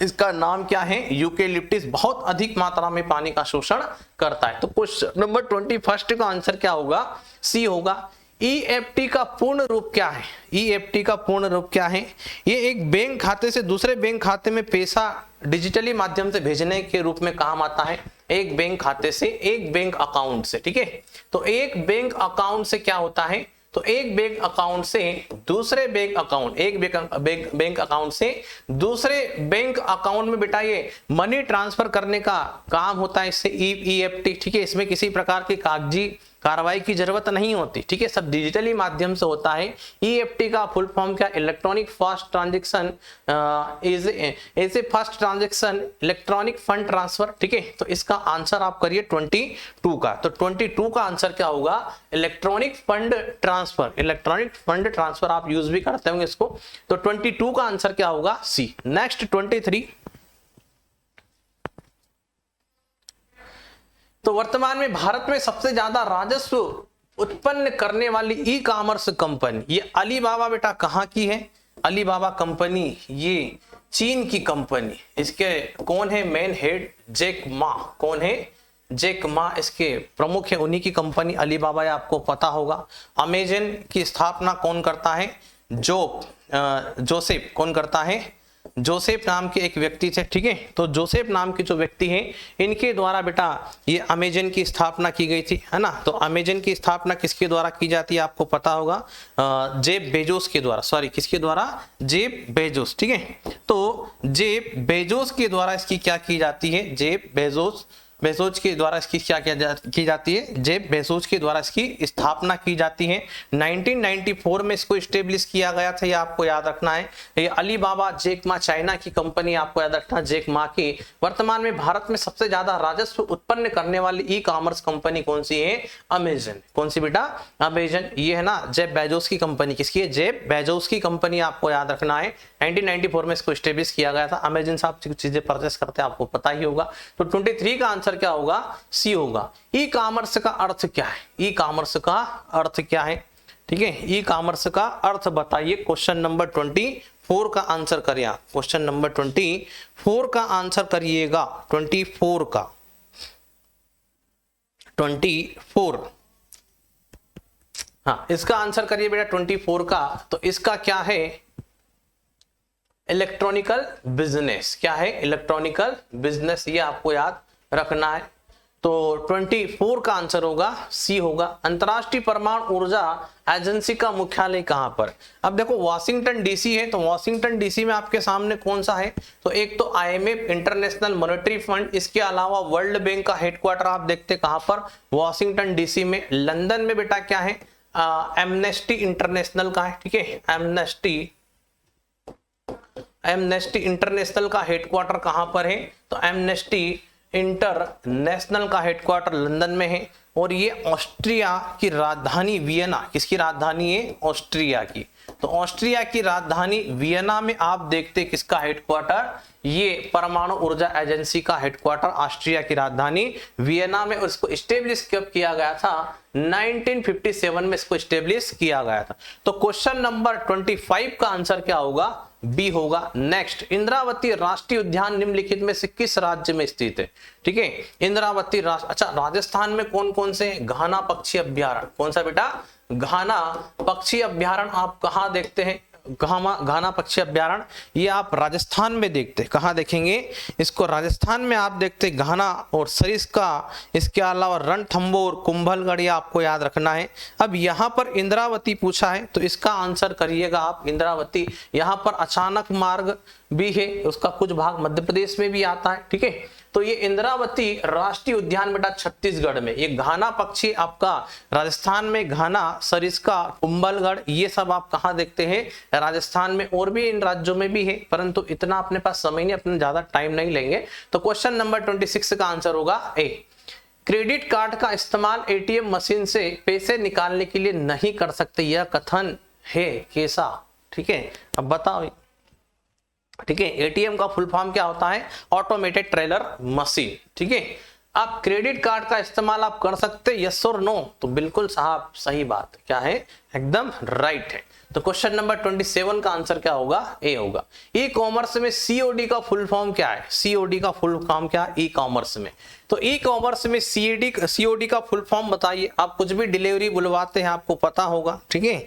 इसका नाम क्या है? यूकेलिप्टिस। बहुत अधिक मात्रा में पानी का शोषण करता है। तो क्वेश्चन नंबर 21 का आंसर क्या होगा? सी होगा। EFT का पूर्ण रूप क्या है? EFT का पूर्ण रूप क्या है? ये एक बैंक खाते से दूसरे बैंक खाते में पैसा डिजिटली माध्यम से भेजने के रूप में काम आता है। एक बैंक खाते से एक बैंक अकाउंट से, ठीक है। तो एक बैंक अकाउंट से क्या होता है? तो एक बैंक अकाउंट से दूसरे बैंक अकाउंट, एक बैंक अकाउंट से दूसरे बैंक अकाउंट में बेटा ये मनी ट्रांसफर करने का काम होता है इससे EFT, ठीक है। इसमें किसी प्रकार की कागजी कार्रवाई की जरूरत नहीं होती, ठीक है, सब डिजिटली माध्यम से होता है। EFT का फुल फॉर्म क्या? Electronic fast transaction is a fast transaction electronic fund transfer, ठीक है। तो इसका आंसर आप करिए 22 का। तो 22 का आंसर क्या होगा? Electronic fund transfer. Electronic fund transfer आप यूज भी करते होंगे इसको। तो 22 का आंसर क्या होगा? सी। नेक्स्ट 23। तो वर्तमान में भारत में सबसे ज्यादा राजस्व उत्पन्न करने वाली ई-कॉमर्स कंपनी ये अलीबाबा बेटा कहां की है? अलीबाबा कंपनी ये चीन की कंपनी। इसके कौन है मेन हेड? Jack Ma. कौन है? जैक मा इसके प्रमुख है। उन्हीं की कंपनी अलीबाबा है, आपको पता होगा। अमेजन की स्थापना कौन करता है? जोसेफ। कौन करता है? जोसेफ नाम के एक व्यक्ति थे, ठीक है। तो जोसेफ नाम के जो व्यक्ति हैं इनके द्वारा बेटा ये अमेजन की स्थापना की गई थी, है ना। तो अमेजन की स्थापना किसके द्वारा की जाती है? आपको पता होगा जेफ बेजोस के द्वारा। सॉरी, किसके द्वारा? जेफ बेजोस, ठीक है। तो जेफ बेजोस के द्वारा इसकी क्या की जाती है? जेफ बेजोस बेजोस के द्वारा इसकी क्या की जाती है, जेफ बेजोस के द्वारा इसकी स्थापना की जाती है। 1994 में इसको स्टेब्लिश किया गया था, ये आपको याद रखना है। ये अलीबाबा जैक मा चाइना की कंपनी, आपको याद रखना जैक मा की। वर्तमान में भारत में सबसे ज्यादा राजस्व उत्पन्न करने वाली ई कॉमर्स कंपनी कौन सी है, अमेजन। कौन सी बेटा, अमेजन। ये है ना जेफ बेजोस की कंपनी, किसकी है, जेफ बेजोस की कंपनी, आपको याद रखना है। 1994 में इसको स्टेब्लिश किया गया था। अमेजन से आप चीजें परचेस करते हैं, आपको पता ही होगा। तो 23 का आंसर क्या होगा, सी होगा। ई कॉमर्स का अर्थ क्या है, ई कॉमर्स का अर्थ क्या है, ठीक है, ई कॉमर्स का अर्थ बताइए। क्वेश्चन नंबर 24 का आंसर करिए आप। क्वेश्चन नंबर 24 का आंसर करिएगा। 24 का 24, हाँ इसका आंसर करिए बेटा 24 का। तो इसका क्या है, इलेक्ट्रॉनिकल बिजनेस। क्या है, इलेक्ट्रॉनिकल बिजनेस, ये आपको याद रखना है। तो 24 का आंसर होगा सी होगा। अंतरराष्ट्रीय परमाणु ऊर्जा एजेंसी का मुख्यालय कहां पर। अब देखो वाशिंगटन डीसी है, तो वाशिंगटन डीसी में आपके सामने कौन सा है, तो एक तो IMF इंटरनेशनल मॉनेटरी फंड, इसके अलावा वर्ल्ड बैंक का हेडक्वार्टर आप देखते कहां पर, वाशिंगटन डीसी में। लंदन में बेटा क्या है, एमनेस्टी इंटरनेशनल का है, ठीक है, एमनेस्टी इंटरनेशनल का हेडक्वार्टर कहां पर है, तो एमनेस्टी इंटरनेशनल का हेडक्वार्टर लंदन में है। और ये ऑस्ट्रिया की राजधानी वियना, किसकी राजधानी है, ऑस्ट्रिया की। तो ऑस्ट्रिया की राजधानी वियना में आप देखते किसका हेडक्वार्टर, ये परमाणु ऊर्जा एजेंसी का हेडक्वार्टर ऑस्ट्रिया की राजधानी वियना में। उसको स्टेब्लिश कब किया गया था, 1957 में इसको स्टेब्लिश किया गया था। तो क्वेश्चन नंबर 25 का आंसर क्या होगा, बी होगा। नेक्स्ट, इंद्रावती राष्ट्रीय उद्यान निम्नलिखित में से किस राज्य में स्थित है, ठीक है, इंद्रावती अच्छा राजस्थान में कौन कौन से, घाना पक्षी अभ्यारण्य। कौन सा बेटा, घाना पक्षी अभ्यारण्य आप कहाँ देखते हैं, घाना पक्षी अभ्यारण्य, ये आप राजस्थान में देखते हैं। कहाँ देखेंगे इसको, राजस्थान में आप देखते घाना और सरिस्का, इसके अलावा रणथंभौर, कुंभलगढ़, ये आपको याद रखना है। अब यहाँ पर इंद्रावती पूछा है, तो इसका आंसर करिएगा आप इंद्रावती। यहाँ पर अचानक मार्ग भी है, उसका कुछ भाग मध्य प्रदेश में भी आता है, ठीक है। तो ये इंद्रावती राष्ट्रीय उद्यान बेटा छत्तीसगढ़ में, ये घाना पक्षी आपका राजस्थान में, घाना, सरिस्का, कुंभलगढ़, ये सब आप कहाँ देखते हैं, राजस्थान में। और भी इन राज्यों में भी है, परंतु इतना अपने पास समय नहीं, अपने ज्यादा टाइम नहीं लेंगे। तो क्वेश्चन नंबर 26 का आंसर होगा ए। क्रेडिट कार्ड का इस्तेमाल ATM मशीन से पैसे निकालने के लिए नहीं कर सकते, यह कथन है कैसा, ठीक है, अब बताओ, ठीक है। ATM का फुल फॉर्म क्या होता है, ऑटोमेटेड टेलर मशीन, ठीक है। आप क्रेडिट कार्ड का इस्तेमाल आप कर सकते, यस और नो, तो बिल्कुल साहब सही बात, क्या है, एकदम राइट है। तो क्वेश्चन नंबर 27 का आंसर क्या होगा, ए होगा। ई कॉमर्स में COD का फुल फॉर्म क्या है, COD का फुल फॉर्म क्या है ई कॉमर्स में, तो ई कॉमर्स में COD का फुल फॉर्म बताइए। आप कुछ भी डिलीवरी बुलवाते हैं, आपको पता होगा, ठीक है,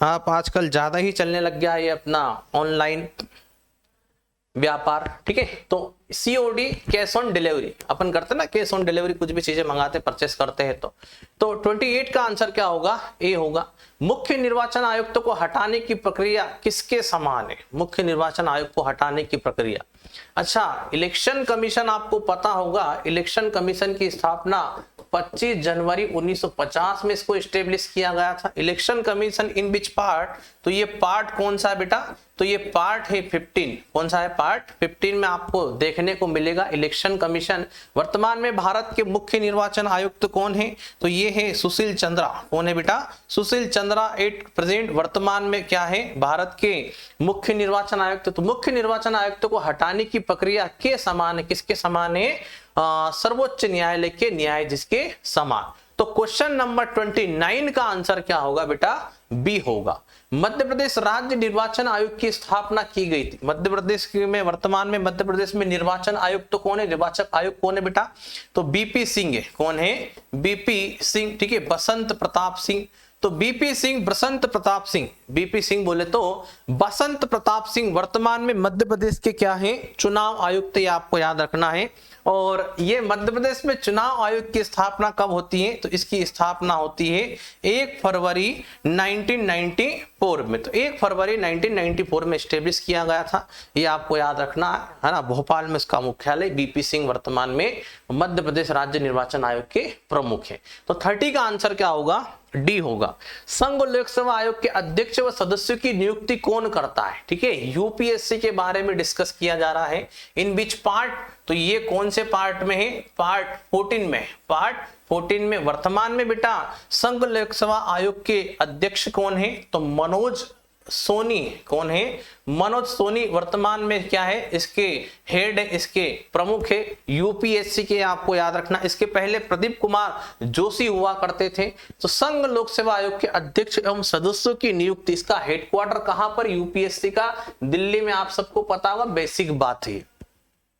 आप आजकल ज्यादा ही चलने लग गया है अपना ऑनलाइन व्यापार, ठीक है। तो COD कैश ऑन डिलीवरी अपन करते हैं ना, कैश ऑन डिलीवरी, कुछ भी चीजें मंगाते परचेस करते हैं। तो 28 का आंसर क्या होगा, ए होगा। मुख्य निर्वाचन आयुक्त को हटाने की प्रक्रिया किसके समान है, मुख्य निर्वाचन आयुक्त को हटाने की प्रक्रिया। अच्छा, इलेक्शन कमीशन आपको पता होगा, इलेक्शन कमीशन की स्थापना 25 जनवरी 1950 में इसको स्टेब्लिश किया गया था। Election commission in which part, तो ये पार्ट कौन सा है बेटा, तो ये पार्ट है 15। कौन सा है, पार्ट 15 में आपको देखने को मिलेगा इलेक्शन कमीशन। वर्तमान में भारत के मुख्य निर्वाचन आयुक्त कौन है, तो ये है सुशील चंद्रा। कौन है बेटा, सुशील चंद्रा एट प्रेजेंट वर्तमान में क्या है, भारत के मुख्य निर्वाचन आयुक्त। तो मुख्य निर्वाचन आयुक्त को हटाने की प्रक्रिया के समान है, किसके समान है, सर्वोच्च न्यायालय के न्यायाधीश के समान। तो क्वेश्चन नंबर 29 का आंसर क्या होगा बेटा, बी होगा। मध्य प्रदेश राज्य निर्वाचन आयोग की स्थापना की गई थी। मध्य प्रदेश में वर्तमान में मध्य प्रदेश में निर्वाचन आयुक्त तो कौन है, निर्वाचक आयुक्त कौन है बेटा, तो BP सिंह है। कौन है, BP सिंह, ठीक है, बसंत प्रताप सिंह। तो BP सिंह, बसंत प्रताप सिंह, BP सिंह बोले तो बसंत प्रताप सिंह वर्तमान में मध्य प्रदेश के क्या है, चुनाव आयुक्त, ये आपको याद रखना है। और ये मध्य प्रदेश में चुनाव आयोग की स्थापना कब होती है, तो इसकी स्थापना होती है 1 फरवरी 1990 1994 में, तो 1 फरवरी 1994 में स्टेब्लिश किया गया था, ये आपको याद रखना है ना। भोपाल में इसका मुख्यालय, बीपी सिंह वर्तमान में मध्य प्रदेश राज्य निर्वाचन आयोग के प्रमुख हैं। तो 30 का आंसर क्या होगा, डी होगा। संघ लोक सेवा आयोग के अध्यक्ष व सदस्यों की नियुक्ति कौन करता है, ठीक है, यूपीएससी के बारे में डिस्कस किया जा रहा है। इन बीच पार्ट, तो ये कौन से पार्ट में है, पार्ट 14 में, पार्ट 14 में। वर्तमान में बेटा संघ लोक सेवा आयोग के अध्यक्ष कौन है, तो मनोज सोनी। कौन है, मनोज सोनी वर्तमान में क्या है, इसके हेड है, इसके प्रमुख है यूपीएससी के, आपको याद रखना। इसके पहले प्रदीप कुमार जोशी हुआ करते थे। तो संघ लोक सेवा आयोग के अध्यक्ष एवं सदस्यों की नियुक्ति, इसका हेडक्वार्टर कहां पर, यूपीएससी का दिल्ली में, आप सबको पता होगा, बेसिक बात है।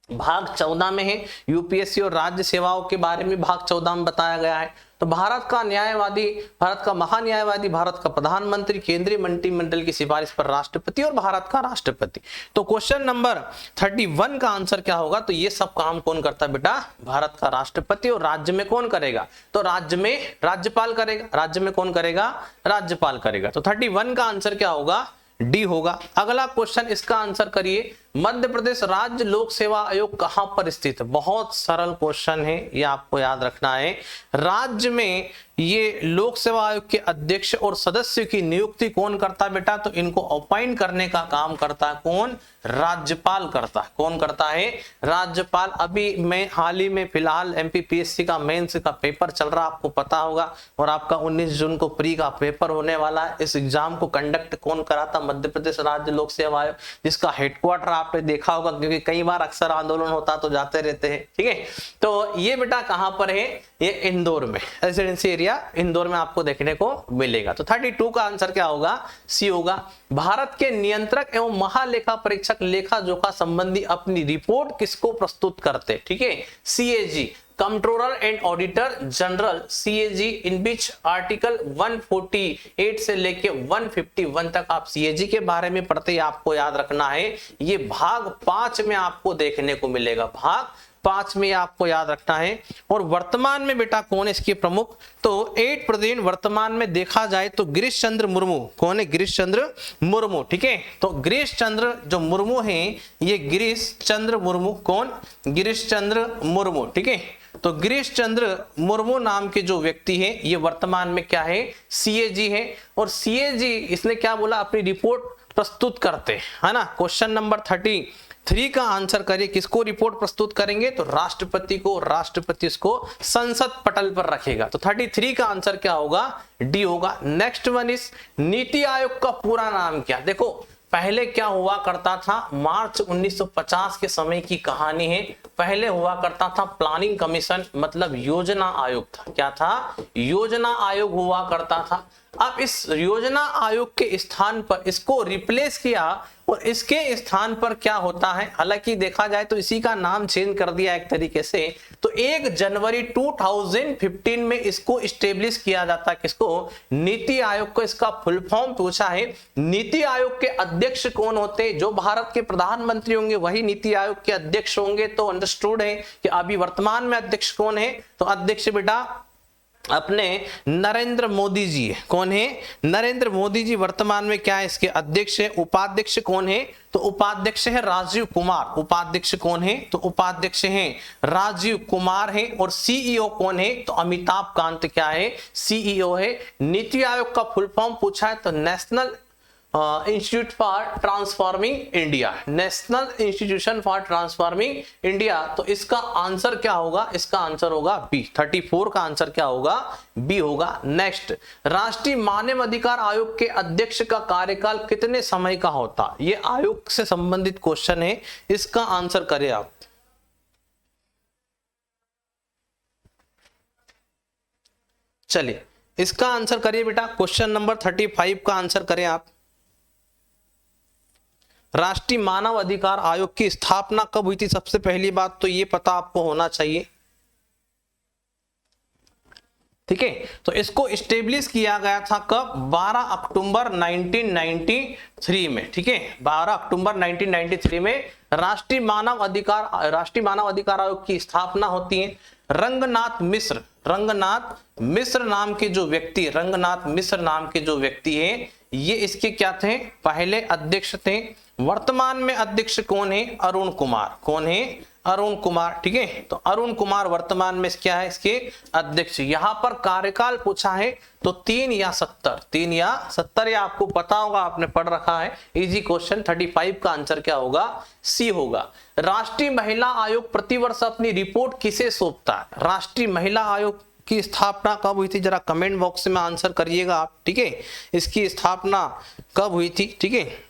भाग 14 में है, यूपीएससी और राज्य सेवाओं के बारे में भाग 14 में बताया गया है। तो भारत का न्यायवादी, भारत का महान्यायवादी, भारत का प्रधानमंत्री, केंद्रीय मंत्रिमंडल की सिफारिश पर राष्ट्रपति और भारत का राष्ट्रपति। तो क्वेश्चन नंबर 31 का आंसर क्या होगा, तो ये सब काम कौन करता है बेटा, भारत का राष्ट्रपति। और राज्य में कौन करेगा, तो राज्य में राज्यपाल करेगा। राज्य में कौन करेगा, राज्यपाल करेगा। तो 31 का आंसर क्या होगा, डी होगा। अगला क्वेश्चन, इसका आंसर करिए, मध्य प्रदेश राज्य लोक सेवा आयोग कहां पर स्थित है। बहुत सरल क्वेश्चन है, ये आपको याद रखना है। राज्य में ये लोक सेवा आयोग के अध्यक्ष और सदस्य की नियुक्ति कौन करता है बेटा, तो इनको अपॉइंट करने का काम करता है कौन, राज्यपाल करता है। कौन करता है, राज्यपाल। अभी मैं हाल ही में फिलहाल एमपीपीएससी का मेंस का पेपर चल रहा, आपको पता होगा, और आपका 19 जून को प्री का पेपर होने वाला है। इस एग्जाम को कंडक्ट कौन कराता, मध्य प्रदेश राज्य लोक सेवा आयोग, जिसका हेडक्वार्टर आपने देखा होगा, क्योंकि कई बार अक्सर आंदोलन होता तो जाते रहते हैं, ठीक है। तो ये बेटा कहां पर है, ये इंदौर में, रेजिडेंसी एरिया इंदौर में आपको देखने को मिलेगा। तो 32 का आंसर क्या होगा, सी होगा। भारत के नियंत्रक एवं महालेखा परीक्षक लेखा जोखा संबंधी अपनी रिपोर्ट किसको प्रस्तुत करते, ठीक है, CAG, controller and auditor general, CAG. In beach article 148 से लेके 151 तक आप सीएजी के बारे में पढ़ते हैं, आपको याद रखना है। ये भाग 5 में आपको देखने को मिलेगा, भाग 5 में आपको याद रखना है। और वर्तमान में बेटा कौन है इसके प्रमुख, तो 8 प्रेसिडेंट वर्तमान में देखा जाए तो गिरीश चंद्र मुर्मू। कौन है, गिरीश चंद्र मुर्मू, ठीक है। तो गिरीश चंद्र जो मुर्मू हैं, ये गिरीश चंद्र मुर्मू, कौन, गिरीश चंद्र मुर्मू, ठीक है। तो गिरीश चंद्र मुर्मू नाम के जो व्यक्ति हैं, ये वर्तमान में क्या है, सीएजी है। और सीएजी इसने क्या बोला, अपनी रिपोर्ट प्रस्तुत करते है ना। क्वेश्चन नंबर 33 का आंसर करिए, किसको रिपोर्ट प्रस्तुत करेंगे, तो राष्ट्रपति को। राष्ट्रपति इसको संसद पटल पर रखेगा। तो 33 का आंसर क्या होगा, डी होगा। Next one is, NITI Aayog का पूरा नाम क्या। देखो पहले क्या हुआ करता था, मार्च 1950 के समय की कहानी है। पहले हुआ करता था प्लानिंग कमीशन, मतलब योजना आयोग था। क्या था, योजना आयोग हुआ करता था। अब इस योजना आयोग के स्थान पर इसको रिप्लेस किया, और इसके स्थान पर क्या होता है, हालांकि देखा जाए तो इसी का नाम चेंज कर दिया एक तरीके से। तो 1 जनवरी 2015 में इसको स्टेब्लिश किया जाता है, किसको, नीति आयोग को। इसका फुल फॉर्म पूछा है। नीति आयोग के अध्यक्ष कौन होते, जो भारत के प्रधानमंत्री होंगे वही नीति आयोग के अध्यक्ष होंगे। तो अंडरस्टूड है कि अभी वर्तमान में अध्यक्ष कौन है, तो अध्यक्ष बेटा अपने नरेंद्र मोदी जी है। कौन है, नरेंद्र मोदी जी वर्तमान में क्या है, इसके अध्यक्ष है। उपाध्यक्ष कौन है, तो उपाध्यक्ष है राजीव कुमार। उपाध्यक्ष कौन है, तो उपाध्यक्ष हैं राजीव कुमार है। और सीईओ कौन है, तो अमिताभ कांत क्या है, सीईओ है। नीति आयोग का फुल फॉर्म पूछा है, तो national institute for transforming India, national institution for transforming India. तो इसका आंसर क्या होगा, इसका आंसर होगा बी। 34 का आंसर क्या होगा, बी होगा। नेक्स्ट, राष्ट्रीय मानव अधिकार आयोग के अध्यक्ष का कार्यकाल कितने समय का होता, ये आयोग से संबंधित क्वेश्चन है, इसका आंसर करें आप। चलिए इसका आंसर करिए बेटा, क्वेश्चन नंबर 35 का आंसर करें आप। राष्ट्रीय मानव अधिकार आयोग की स्थापना कब हुई थी, सबसे पहली बात तो ये पता आपको होना चाहिए, ठीक है। तो इसको स्टेब्लिश किया गया था कब, 12 अक्टूबर 1993 में, ठीक है। 12 अक्टूबर 1993 में राष्ट्रीय मानव अधिकार आयोग की स्थापना होती है। रंगनाथ मिश्र नाम के जो व्यक्ति, रंगनाथ मिश्र नाम के जो व्यक्ति हैं, ये इसके क्या थे, पहले अध्यक्ष थे। वर्तमान में अध्यक्ष कौन है, अरुण कुमार। कौन है, अरुण कुमार, ठीक है। तो अरुण कुमार वर्तमान में क्या है, इसके अध्यक्ष। यहां पर कार्यकाल पूछा है तो 3 या 70, 3 या 70, या आपको पता होगा, आपने पढ़ रखा है, इजी क्वेश्चन। 35 का आंसर क्या होगा, सी होगा। राष्ट्रीय महिला आयोग प्रतिवर्ष अपनी रिपोर्ट किसे सौंपता है। राष्ट्रीय महिला आयोग की स्थापना कब हुई थी, जरा कमेंट बॉक्स में आंसर करिएगा आप, ठीक है। इसकी स्थापना कब हुई थी, ठीक है।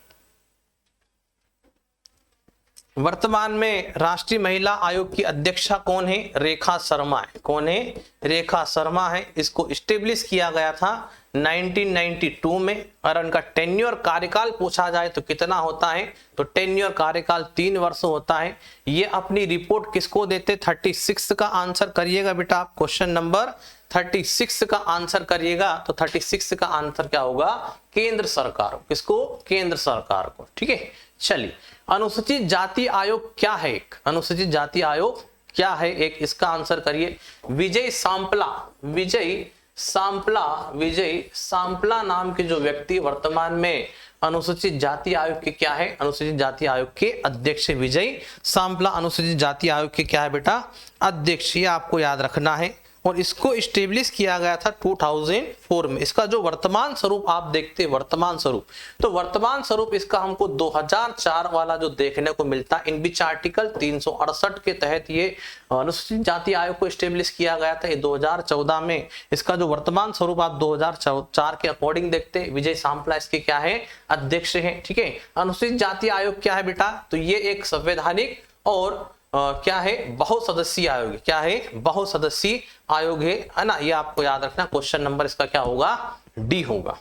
वर्तमान में राष्ट्रीय महिला आयोग की अध्यक्षा कौन है, रेखा शर्मा है। कौन है, रेखा शर्मा है। इसको स्टेब्लिश किया गया था 1992 में। और उनका टेन्योर कार्यकाल पूछा जाए तो कितना होता है, तो टेन्योर कार्यकाल 3 वर्ष होता है। ये अपनी रिपोर्ट किसको देते, 36 का आंसर करिएगा बेटा आप। क्वेश्चन नंबर 36 का आंसर करिएगा, तो 36 का आंसर क्या होगा, केंद्र सरकार। किसको, केंद्र सरकार को, ठीक है। चलिए, अनुसूचित जाति आयोग क्या है, एक अनुसूचित जाति आयोग क्या है एक, इसका आंसर करिए। विजय सांपला, विजय सांपला, विजय सांपला नाम के जो व्यक्ति वर्तमान में अनुसूचित जाति आयोग के क्या है, अनुसूचित जाति आयोग के अध्यक्ष। विजय सांपला अनुसूचित जाति आयोग के क्या है बेटा, अध्यक्ष। ये आपको याद रखना है। और इसको स्टेब्लिश किया गया था 2004 में। इसका जो वर्तमान स्वरूप आप देखते हैं, वर्तमान स्वरूप, तो वर्तमान स्वरूप इसका हमको 2004 वाला जो देखने को मिलता है। इन बीच आर्टिकल 368 के तहत ये अनुसूचित जाति आयोग को स्टेब्लिश किया गया था। ये 2014 में इसका जो वर्तमान स्वरूप आप 2004 के अकॉर्डिंग देखते हैं। विजय सांपला इसके क्या है, अध्यक्ष है, ठीक है। अनुसूचित जाति आयोग क्या है बेटा, तो ये एक संवैधानिक और क्या है, बहुसदस्यीय आयोग है। क्या है, बहुसदस्यीय आयोग है ना। ये आपको याद रखना। क्वेश्चन नंबर इसका क्या होगा, डी होगा।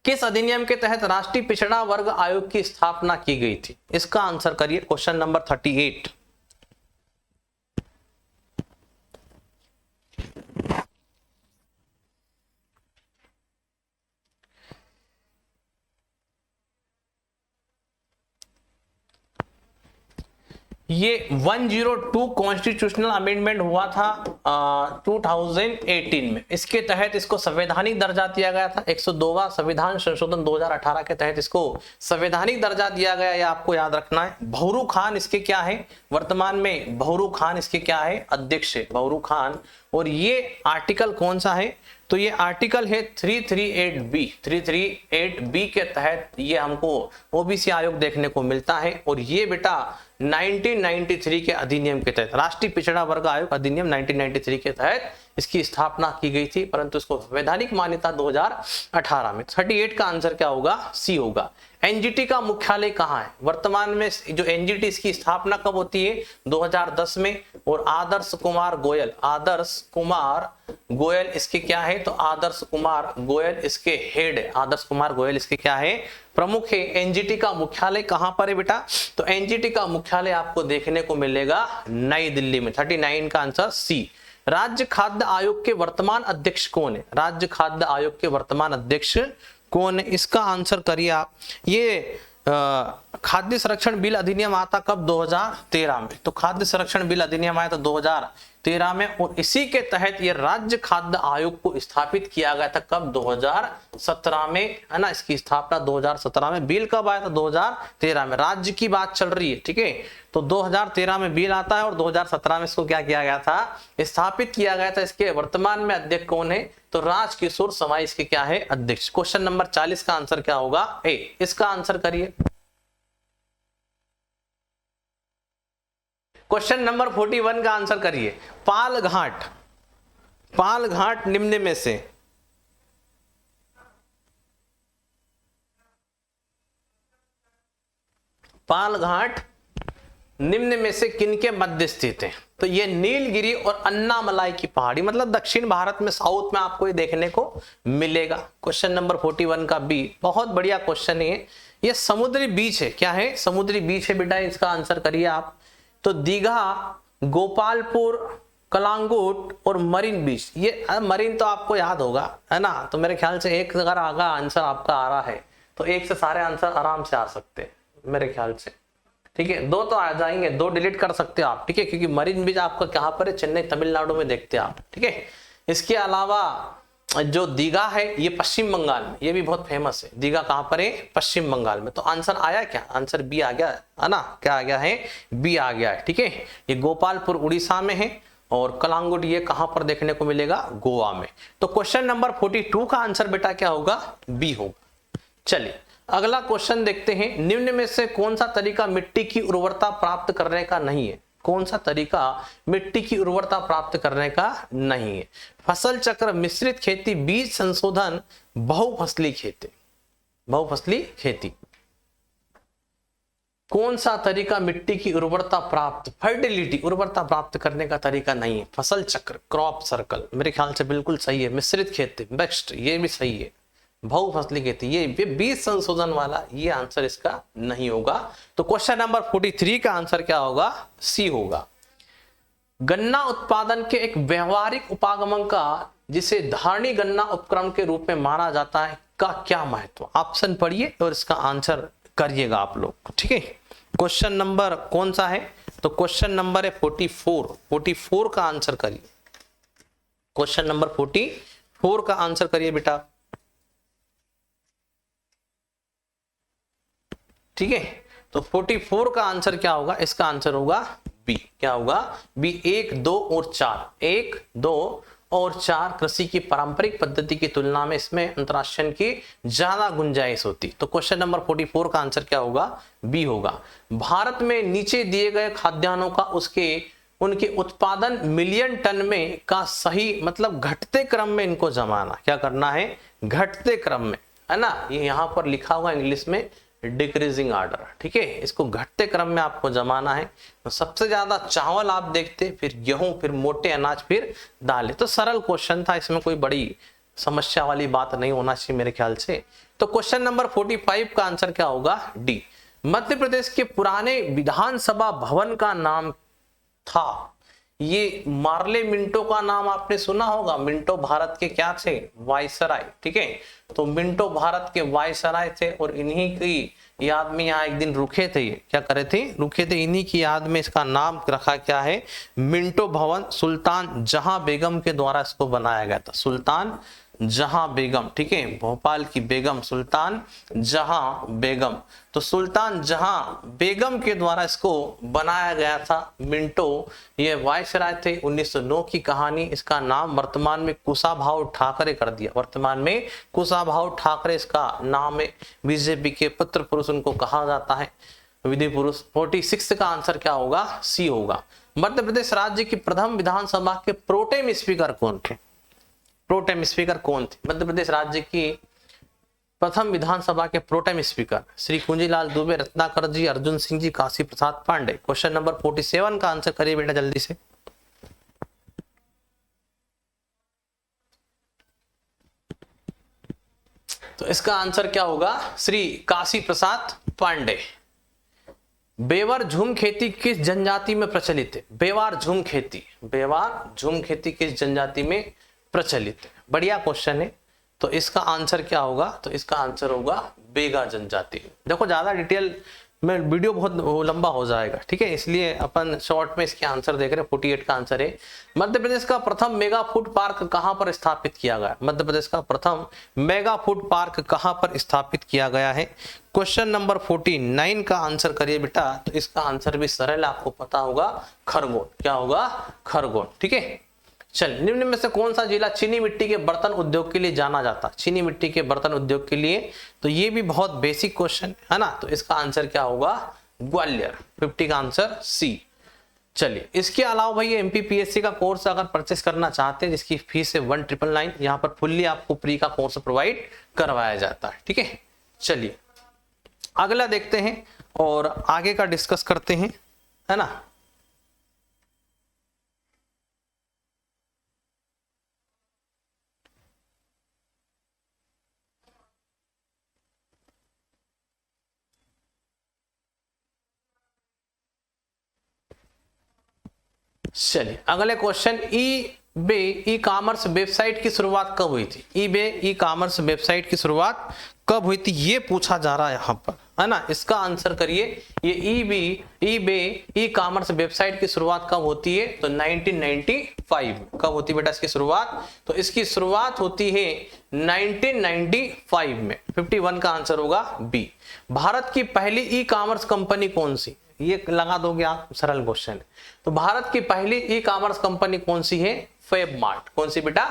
किस अधिनियम के तहत राष्ट्रीय पिछड़ा वर्ग आयोग की स्थापना की गई थी, इसका आंसर करिए। Question number 38। ये 102 कॉन्स्टिट्यूशनल अमेंडमेंट हुआ था 2018 में। इसके तहत इसको संवैधानिक दर्जा दिया गया था। 102वां संविधान संशोधन 2018 के तहत इसको संवैधानिक दर्जा दिया गया। ये आपको याद रखना है। बहरू खान इसके क्या है, वर्तमान में बहरू खान इसके क्या है, अध्यक्ष है बहरू खान। और ये आर्टिकल कौन सा है, तो ये आर्टिकल है 338B। 338B के तहत ये हमको ओबीसी आयोग देखने को मिलता है। और ये बेटा 1993 के अधिनियम के तहत, राष्ट्रीय पिछड़ा वर्ग आयोग अधिनियम 1993 के तहत इसकी स्थापना की गई थी, परंतु इसको वैधानिक मान्यता 2018 में। 38 का आंसर क्या होगा, सी होगा। एनजीटी का मुख्यालय कहाँ है, वर्तमान में जो एनजीटी इसकी स्थापना कब होती है, 2010 में। और आदर्श कुमार गोयल, आदर्श कुमार गोयल इसके क्या है, तो आदर्श कुमार गोयल इसके हेड है। आदर्श कुमार गोयल इसके क्या है, प्रमुख है। एनजीटी का मुख्यालय कहां पर है बेटा, तो एनजीटी का मुख्यालय आपको देखने को मिलेगा नई दिल्ली में। 39 का आंसर सी। राज्य खाद्य आयोग के वर्तमान अध्यक्ष कौन है, राज्य खाद्य आयोग के वर्तमान अध्यक्ष कौन है, इसका आंसर करिए आप। ये खाद्य संरक्षण बिल अधिनियम आता कब, 2013 में। तो खाद्य संरक्षण बिल अधिनियम आया था 2013 में। और इसी के तहत ये राज्य खाद्य आयोग को स्थापित किया गया था कब, 2017 में, है ना। इसकी स्थापना 2017 में। बिल कब आया था, 2013 में। राज्य की बात चल रही है, ठीक है। तो 2013 में बिल आता है और 2017 में इसको क्या किया गया था, स्थापित किया गया था। इसके वर्तमान में अध्यक्ष कौन है, तो राजकिशोर समाई इसके क्या है, अध्यक्ष। क्वेश्चन नंबर 40 का आंसर क्या होगा, ए। इसका आंसर करिए। क्वेश्चन नंबर 41 का आंसर करिए। पाल घाट, पाल घाट निम्न में से पाल घाट निम्न में से किनके मध्य स्थित है, तो ये नीलगिरी और अन्नामलाई की पहाड़ी, मतलब दक्षिण भारत में, साउथ में आपको ये देखने को मिलेगा। क्वेश्चन नंबर 41 का बी, बहुत बढ़िया क्वेश्चन है। ये समुद्री बीच है, क्या है, समुद्री बीच है बेटा। इसका आंसर करिए आप। तो दीघा, गोपालपुर, कलांगुट और मरीन बीच। ये मरीन तो आपको याद होगा, है ना। तो मेरे ख्याल से एक अगर आगा आंसर आपका आ रहा है तो एक से सारे आंसर आराम से आ सकते हैं मेरे ख्याल से, ठीक है। 2 तो आ जाएंगे, 2 डिलीट कर सकते हो आप, ठीक है, क्योंकि मरीन बीच आपका कहां पर है, चेन्नई तमिलनाडु में देखते हैं आप, ठीक है। इसके अलावा जो दीघा है ये पश्चिम बंगाल में, ये भी बहुत फेमस है। दीघा कहां पर है? पश्चिम बंगाल में। तो आंसर आया क्या? आंसर बी आ गया है ना। क्या आ गया है? बी आ गया है। ठीक है, ये गोपालपुर उड़ीसा में है और कलांगुट ये कहां पर देखने को मिलेगा? गोवा में। तो क्वेश्चन नंबर 42 का आंसर बेटा क्या होगा? बी होगा। चलिए अगला क्वेश्चन देखते हैं। निम्न में से कौन सा तरीका मिट्टी की उर्वरता प्राप्त करने का नहीं है? कौन सा तरीका मिट्टी की उर्वरता प्राप्त करने का नहीं है? फसल चक्र, मिश्रित खेती, बीज संशोधन, बहुफसली खेती। बहुफसली खेती। कौन सा तरीका मिट्टी की उर्वरता प्राप्त, फर्टिलिटी, उर्वरता प्राप्त करने का तरीका नहीं है? फसल चक्र, क्रॉप सर्कल, मेरे ख्याल से बिल्कुल सही है। मिश्रित खेती, बेस्ट, ये भी सही है। बहुफसली खेती, ये बीज संशोधन वाला, ये आंसर इसका नहीं होगा। तो क्वेश्चन नंबर 43 का आंसर क्या होगा? सी होगा। गन्ना उत्पादन के एक व्यवहारिक उपागम का, जिसे धारणी गन्ना उपक्रम के रूप में माना जाता है, का क्या महत्व? ऑप्शन पढ़िए और इसका आंसर करिएगा आप लोग। ठीक है, क्वेश्चन नंबर कौन सा है? तो क्वेश्चन नंबर है 44 का आंसर करिए। क्वेश्चन नंबर 44 का आंसर करिए बेटा। ठीक है, तो 44 का आंसर क्या होगा? इसका आंसर होगा बी। क्या होगा? बी। 1, 2 और 4, 1, 2 और 4 कृषि की पारंपरिक पद्धति की तुलना में इसमें अंतराक्षण की ज्यादा गुंजाइश होती। तो क्वेश्चन नंबर 44 का आंसर क्या होगा? बी होगा। भारत में नीचे दिए गए खाद्यान्नों का उनके उत्पादन मिलियन टन में का सही मतलब घटते क्रम में इनको जमाना। क्या करना है? घटते क्रम में, है ना। ये यहां पर लिखा हुआ इंग्लिश में डिक्रीजिंग ऑर्डर। ठीक है, इसको घटते क्रम में आपको जमाना है। तो सबसे ज्यादा चावल आप देखते, फिर गेहूं, फिर मोटे अनाज, फिर दालें। तो सरल क्वेश्चन था, इसमें कोई बड़ी समस्या वाली बात नहीं होना चाहिए मेरे ख्याल से। तो क्वेश्चन नंबर 45 का आंसर क्या होगा? डी। मध्य प्रदेश के पुराने विधानसभा भवन का नाम था, ये मार्ले मिंटो का नाम आपने सुना होगा। मिंटो भारत के क्या थे? वायसराय। ठीक है, तो मिंटो भारत के वायसराय थे और इन्हीं की याद में यहाँ एक दिन रुके थे। क्या करे थे? रुके थे। इन्हीं की याद में इसका नाम रखा क्या है? मिंटो भवन। सुल्तान जहां बेगम के द्वारा इसको बनाया गया था। सुल्तान जहां बेगम। ठीक है, भोपाल की बेगम सुल्तान जहां बेगम। तो सुल्तान जहां बेगम के द्वारा इसको बनाया गया था मिंटो। ये वायसराय थे। 1909 की कहानी। इसका नाम वर्तमान में कुशाभाऊ ठाकरे कर दिया। वर्तमान में कुशाभाऊ ठाकरे इसका नाम है। बीजेपी के पुत्र पुरुष उनको कहा जाता है, विधि पुरुष। 46 का आंसर क्या होगा? सी होगा। मध्य प्रदेश राज्य की प्रथम विधानसभा के प्रोटेम स्पीकर कौन थे? प्रोटेम स्पीकर कौन थे? मध्य प्रदेश राज्य की प्रथम विधानसभा के प्रोटेम स्पीकर श्री कुंजीलाल दुबे, रत्नाकर जी, अर्जुन सिंह जी, काशी प्रसाद पांडे। क्वेश्चन नंबर 47 का आंसर करिए बेटा जल्दी से। तो इसका आंसर क्या होगा? श्री काशी प्रसाद पांडे। बेवार झूम खेती किस जनजाति में प्रचलित है? बेवार झूम खेती, बेवार झूम खेती किस जनजाति में प्रचलित है? बढ़िया क्वेश्चन है। तो इसका आंसर क्या होगा? तो इसका आंसर होगा बेगा जनजाति। देखो ज्यादा डिटेल में वीडियो बहुत लंबा हो जाएगा। ठीक है, इसलिए अपन शॉर्ट में इसके आंसर देख रहे हैं। 48 का आंसर है। मध्य प्रदेश का प्रथम मेगा फूड पार्क कहां पर स्थापित किया गया? मध्य प्रदेश का प्रथम मेगा फूड पार्क कहां पर स्थापित किया गया है? क्वेश्चन नंबर 49 का आंसर करिए बेटा। तो इसका आंसर भी सरल, आपको पता होगा, खरगोन। क्या होगा? खरगोन। ठीक है, चल निम्न में से कौन सा जिला चीनी मिट्टी के बर्तन उद्योग के लिए जाना जाता? चीनी मिट्टी के बर्तन उद्योग के लिए। तो ये भी बहुत बेसिक क्वेश्चन है ना। तो इसका आंसर क्या होगा? ग्वालियर। 50 का आंसर सी। चलिए इसके अलावा भाई एमपीपीएससी का कोर्स अगर परचेस करना चाहते हैं, जिसकी फीस है 1999, यहाँ पर फुल्ली आपको फ्री का कोर्स प्रोवाइड करवाया जाता है। ठीक है, चलिए अगला देखते हैं और आगे का डिस्कस करते हैं, है ना। चलिए अगले क्वेश्चन, ई कॉमर्स वेबसाइट की शुरुआत कब हुई थी? ई कॉमर्स वेबसाइट की शुरुआत कब हुई थी, ये पूछा जा रहा है यहाँ पर। है ना, इसका आंसर करिए। ये ई कॉमर्स वेबसाइट की शुरुआत कब होती है? तो 1995। कब होती है बेटा इसकी शुरुआत? तो इसकी शुरुआत होती है 1995 में। 51 का आंसर होगा बी। भारत की पहली ई कॉमर्स कंपनी कौन सी? ये लगा दोगे आप, सरल क्वेश्चन है। तो भारत की पहली ई कॉमर्स कंपनी कौन सी है? Feb mart. कौन सी बेटा?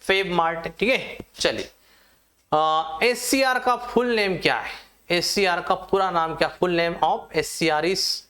Feb mart. ठीक है, चलिए। एससीआर का फुल नेम क्या है? एससीआर का पूरा नाम क्या? Full name of SCR is,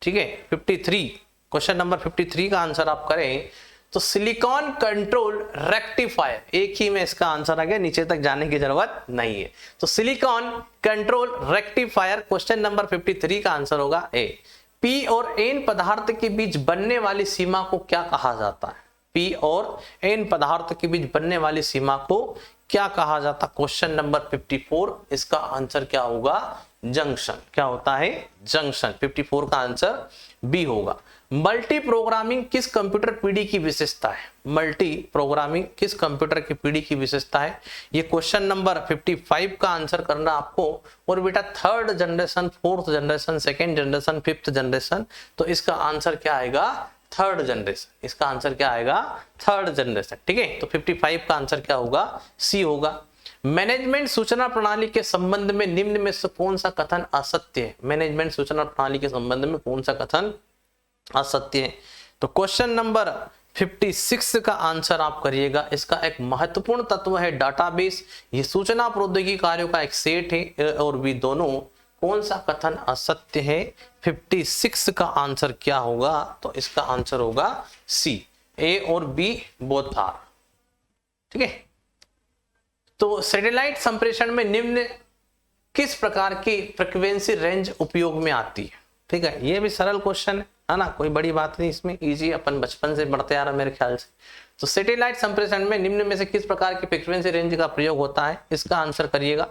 ठीक है, 53। क्वेश्चन नंबर 53 का आंसर आप करें तो सिलिकॉन कंट्रोल रेक्टिफायर। एक ही में इसका आंसर आ गया, नीचे तक जाने की जरूरत नहीं है। तो silicon control rectifier question number 53 का आंसर होगा ए। पी और एन पदार्थ के बीच बनने वाली सीमा को क्या कहा जाता है? पी और एन पदार्थ के बीच बनने वाली सीमा को क्या कहा जाता? क्वेश्चन नंबर 54, इसका आंसर क्या होगा? जंक्शन। क्या होता है? जंक्शन। 54 का आंसर बी होगा। मल्टी प्रोग्रामिंग किस कंप्यूटर पीढ़ी की विशेषता है? मल्टी प्रोग्रामिंग किस कंप्यूटर की पीढ़ी की विशेषता है? ये क्वेश्चन नंबर 55 का आंसर करना आपको। और बेटा 3rd generation, 4th generation, 2nd generation, 5th generation, तो इसका आंसर क्या आएगा? 3rd generation. इसका आंसर क्या आएगा? 3rd generation. ठीक है, तो 55 का आंसर क्या होगा? सी होगा। मैनेजमेंट सूचना प्रणाली के संबंध में निम्न में से कौन सा कथन असत्य है? मैनेजमेंट सूचना प्रणाली के संबंध में कौन सा कथन असत्य है? तो क्वेश्चन नंबर 56 का आंसर आप करिएगा। इसका एक महत्वपूर्ण तत्व है डाटाबेस। ये सूचना प्रौद्योगिकी कार्यों का एक सेट है और भी दोनों। कौन सा कथन असत्य है? 56 का आंसर क्या होगा? तो इसका आंसर होगा सी। ए और बी बोथ आर। ठीक है, तो सैटेलाइट संप्रेषण में निम्न किस प्रकार की फ्रीक्वेंसी रेंज उपयोग में आती है? ठीक है, ये भी सरल क्वेश्चन है ना, कोई बड़ी बात नहीं इसमें, इजी, अपन बचपन से बढ़ते आ रहा मेरे ख्याल से। तो सैटेलाइट संप्रेषण में निम्न में से किस प्रकार की फ्रीक्वेंसी रेंज का प्रयोग होता है? इसका आंसर करिएगा।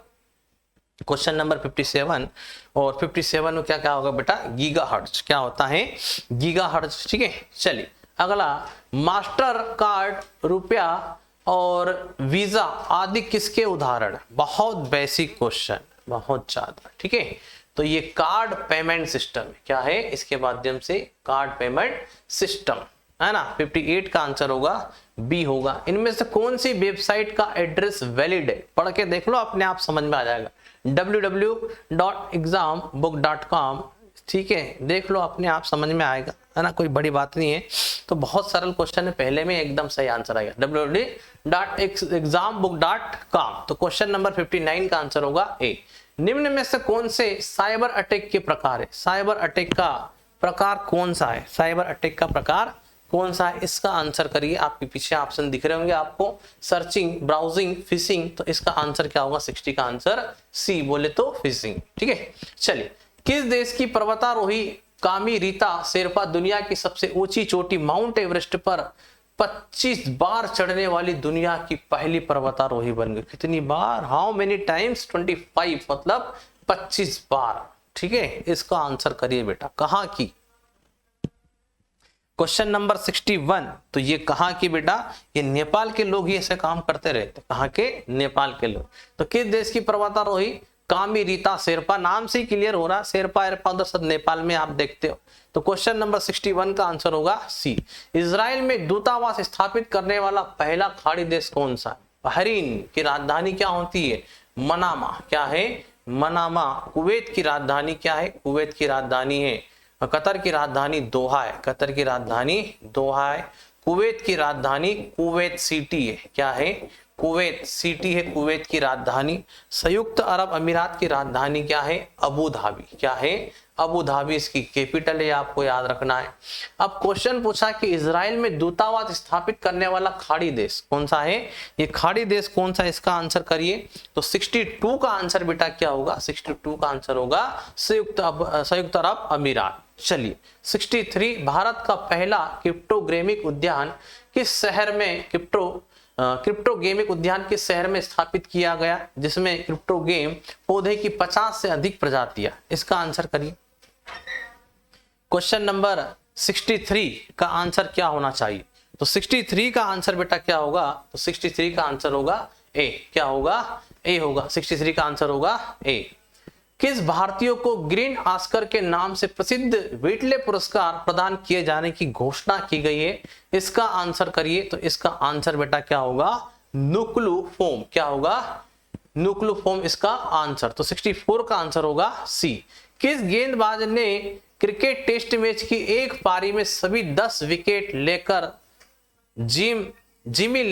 क्वेश्चन नंबर 57 और 57 में क्या क्या होगा बेटा? गीगाहर्ट्ज। क्या होता है? गीगाहर्ट्ज। ठीक है, चलिए अगला। मास्टर कार्ड, रुपया और वीजा आदि किसके उदाहरण? बहुत बेसिक क्वेश्चन, बहुत ज्यादा। ठीक है, तो ये कार्ड पेमेंट सिस्टम क्या है? इसके माध्यम से कार्ड पेमेंट सिस्टम है ना। 58 का आंसर होगा बी होगा। इनमें से कौन सी वेबसाइट का एड्रेस वैलिड है? पढ़ के देख लो, अपने आप समझ में आ जाएगा। www.exambook.com। ठीक है, देख लो, अपने आप समझ में आएगा, है ना, कोई बड़ी बात नहीं है। तो बहुत सरल क्वेश्चन है, पहले में एकदम सही आंसर आएगा, www.exambook.com। तो क्वेश्चन नंबर 59 का आंसर होगा ए। निम्न में से कौन से साइबर अटैक के प्रकार है? साइबर अटैक का प्रकार कौन सा है? साइबर अटैक का प्रकार कौन सा है? इसका आंसर करिए। आपके पीछे ऑप्शन दिख रहे होंगे आपको, सर्चिंग, ब्राउजिंग, फिशिंग। तो इसका आंसर क्या होगा? 60 का आंसर सी, बोले तो फिशिंग। ठीक है, चलिए। किस देश की पर्वतारोही कामी रीता शेरपा दुनिया की सबसे ऊंची चोटी माउंट एवरेस्ट पर 25 बार चढ़ने वाली दुनिया की पहली पर्वतारोही बन गई? कितनी बार? How many times? 25, मतलब 25 बार। ठीक है, इसका आंसर करिए बेटा। कहां की? Question number 61। तो ये कहां की बेटा? ये नेपाल के लोग ही ऐसे काम करते रहते। कहां के? नेपाल के लोग। तो किस देश की पर्वतारोही कामी रीता शेरपा? नाम से ही क्लियर हो रहा, शेरपा एरपा उधर सब नेपाल में आप देखते हो। तो क्वेश्चन नंबर 61 का आंसर होगा सी। इजराइल में दूतावास स्थापित करने वाला पहला खाड़ी देश कौन सा है? बहरीन की राजधानी क्या होती है? मनामा। क्या है? मनामा। कुवैत की राजधानी क्या है? कुवैत की राजधानी है। कतर की राजधानी दोहा है। कतर की राजधानी दोहा है। कुवैत की राजधानी कुवैत सिटी है। क्या है? कुवैत सिटी है कुवैत की राजधानी। संयुक्त अरब अमीरात की राजधानी क्या है? Abu Dhabi. क्या है? अबू धाबी इसकी कैपिटल है, आपको याद रखना है। अब क्वेश्चन पूछा कि इजराइल में दूतावास स्थापित करने वाला खाड़ी देश कौन सा है? ये खाड़ी देश कौन सा है? इसका आंसर करिए। तो 62 का आंसर बेटा क्या होगा? 62 का आंसर होगा संयुक्त अरब अमीरात। चलिए 63। भारत का पहला क्रिप्टोग्रामिक उद्यान किस शहर में क्रिप्टो गेमिक उद्यान किस शहर में स्थापित किया गया, जिसमें क्रिप्टो गेम पौधे की 50 से अधिक प्रजातियां? इसका आंसर करिए। क्वेश्चन नंबर 63 का आंसर क्या होना चाहिए? तो 63 का आंसर बेटा क्या होगा? तो 63 का आंसर होगा ए। क्या होगा? ए होगा। 63 का आंसर होगा ए। किस भारतीय को ग्रीन ऑस्कर के नाम से प्रसिद्ध व्हिटले पुरस्कार प्रदान किए जाने की घोषणा की गई है? इसका आंसर करिए। तो इसका आंसर बेटा क्या होगा? नुक्लूफोम। क्या होगा? नुक्लूफोम इसका आंसर। तो 64 का आंसर होगा सी। किस गेंदबाज ने क्रिकेट टेस्ट मैच की एक पारी में सभी 10 विकेट लेकर जिमी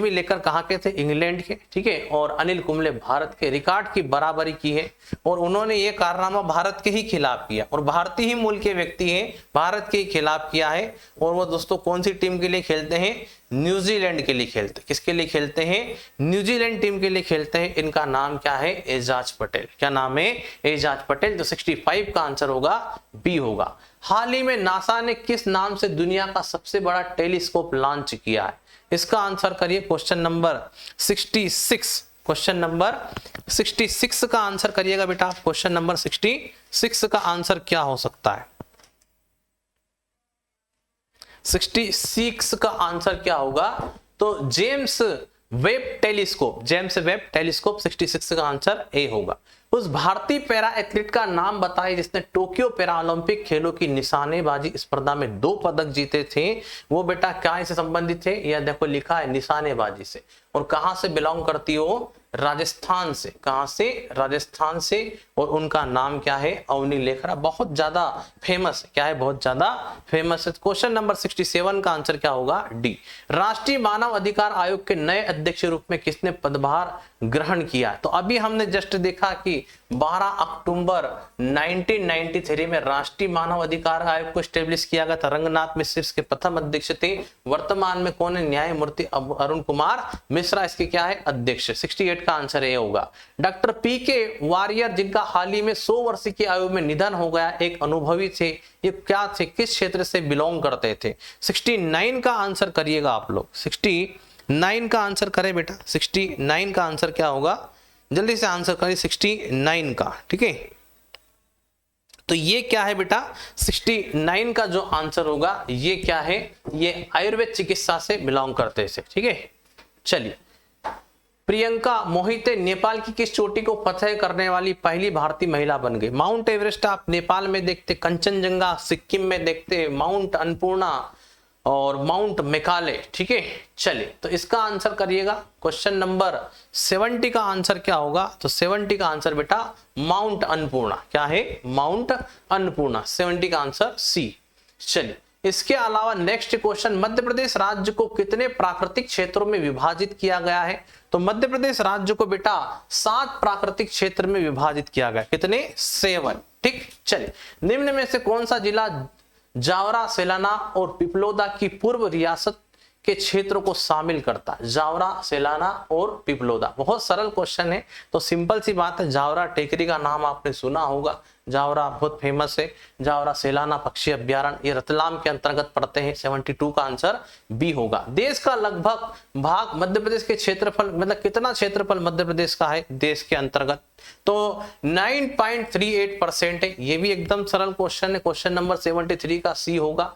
लेकर कहाँ के थे? इंग्लैंड के, ठीक है, और अनिल कुंबले भारत के रिकॉर्ड की बराबरी की है। और उन्होंने ये कारनामा भारत के ही खिलाफ किया, और भारतीय ही मूल के व्यक्ति हैं, भारत के ही खिलाफ किया है। और वो दोस्तों कौन सी टीम के लिए खेलते हैं? न्यूजीलैंड के लिए खेलते हैं। किसके लिए खेलते हैं? न्यूजीलैंड टीम के लिए खेलते हैं। इनका नाम क्या है? एजाज पटेल। क्या नाम है? एजाज पटेल। तो 65 का आंसर होगा बी होगा। हाल ही में नासा ने किस नाम से दुनिया का सबसे बड़ा टेलीस्कोप लॉन्च किया है? इसका आंसर करिए। क्वेश्चन नंबर 66, क्वेश्चन नंबर 66 का आंसर करिएगा बेटा। क्वेश्चन नंबर 66 का आंसर क्या हो सकता है? 66 का आंसर क्या होगा? तो James Webb telescope, James Webb telescope 66 का आंसर ए होगा। उस भारतीय पैरा एथलीट का नाम बताइए जिसने टोक्यो पैरा ओलंपिक खेलों की निशानेबाजी स्पर्धा में 2 पदक जीते थे। वो बेटा क्या से संबंधित थे? यह देखो लिखा है निशानेबाजी से। और कहां से बिलोंग करती हो? राजस्थान से। कहां से? राजस्थान से। और उनका नाम क्या है? अवनी लेखरा। बहुत ज्यादा फेमस है। क्या है? बहुत ज्यादा फेमस है। क्वेश्चन नंबर 67 का आंसर क्या होगा? डी। राष्ट्रीय मानव अधिकार आयोग के नए अध्यक्ष रूप में किसने पदभार ग्रहण किया? तो अभी हमने जस्ट देखा कि 12 अक्टूबर 1993 में राष्ट्रीय मानव अधिकार आयोग को स्टेब्लिश किया गया था। रंगनाथ मिश्र इसके प्रथम अध्यक्ष थे। वर्तमान में कौन है? न्यायमूर्ति अरुण कुमार मिश्रा इसके क्या है? अध्यक्ष। 68 का आंसर ये होगा। डॉक्टर पी के वारियर जिनका हाल ही में 100 वर्ष की आयु में निधन हो गया, एक अनुभवी थे। ये क्या थे? किस क्षेत्र से बिलोंग करते थे? 69 का आंसर करिएगा आप लोग। 69 का आंसर करें बेटा। 69 का आंसर क्या होगा? जल्दी से आंसर करिए 69 का, ठीक है। तो ये क्या है बेटा? 69 का जो आंसर होगा ये क्या है? ये आयुर्वेद चिकित्सा से बिलोंग करते थे, ठीक है। चलिए, प्रियंका मोहिते नेपाल की किस चोटी को फतह करने वाली पहली भारतीय महिला बन गई? माउंट एवरेस्ट आप नेपाल में देखते, कंचनजंगा सिक्किम में देखते, माउंट अन्नपूर्णा और माउंट मेकाले, ठीक है। चलिए, तो इसका आंसर करिएगा। क्वेश्चन नंबर 70 का आंसर क्या होगा? तो 70 का आंसर बेटा माउंट अन्नपूर्णा। क्या है? माउंट अन्नपूर्णा। 70 का आंसर सी। चलिए, इसके अलावा नेक्स्ट क्वेश्चन, मध्य प्रदेश राज्य को कितने प्राकृतिक क्षेत्रों में विभाजित किया गया है? तो मध्य प्रदेश राज्य को बेटा 7 प्राकृतिक क्षेत्र में विभाजित किया गया। कितने? 7, ठीक। चलिए, निम्न में से कौन सा जिला जावरा, सेलाना और पिपलोदा की पूर्व रियासत के क्षेत्र को शामिल करता है? जावरा, सेलाना और पिपलोदा। बहुत सरल क्वेश्चन है, तो सिंपल सी बात है। जावरा टेकरी का नाम आपने सुना होगा, जावरा बहुत फेमस है। जावरा सेलाना पक्षी अभ्यारण्य ये रतलाम के अंतर्गत पड़ते हैं। 72 का आंसर बी होगा। देश का लगभग भाग मध्य प्रदेश के क्षेत्रफल, मतलब कितना क्षेत्रफल मध्य प्रदेश का है देश के अंतर्गत? तो 9.38% है। ये भी एकदम सरल क्वेश्चन है। क्वेश्चन नंबर 73 का सी होगा।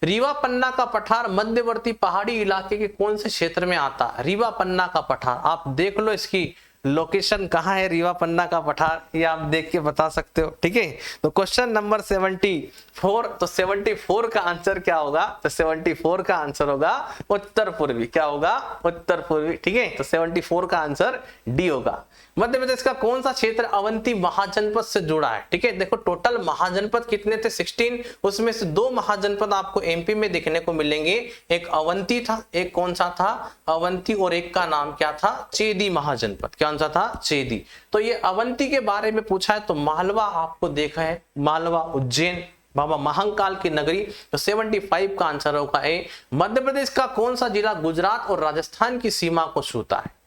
रीवा पन्ना का पठार मध्यवर्ती पहाड़ी इलाके के कौन से क्षेत्र में आता है? रीवा पन्ना का पठार आप देख लो, इसकी लोकेशन कहाँ है? रीवा पन्ना का पठार, ये आप देख के बता सकते हो, ठीक है। तो क्वेश्चन नंबर 74, तो 74 का आंसर क्या होगा? तो 74 का आंसर होगा उत्तर पूर्वी। क्या होगा? उत्तर पूर्वी, ठीक है। तो 74 का आंसर डी होगा। मध्य प्रदेश का कौन सा क्षेत्र अवंती महाजनपद से जुड़ा है? ठीक है, देखो टोटल महाजनपद कितने थे? 16। उसमें से 2 महाजनपद आपको एमपी में देखने को मिलेंगे। एक अवंती था, एक कौन सा था? अवंती, और एक का नाम क्या था? चेदी महाजनपद। कौन सा था? चेदी। तो ये अवंती के बारे में पूछा है, तो मालवा आपको देखा है, मालवा उज्जैन बाबा महंकाल की नगरी। तो 75 का आंसर होगा ए। मध्य प्रदेश का कौन सा जिला गुजरात और राजस्थान की सीमा को छूता है?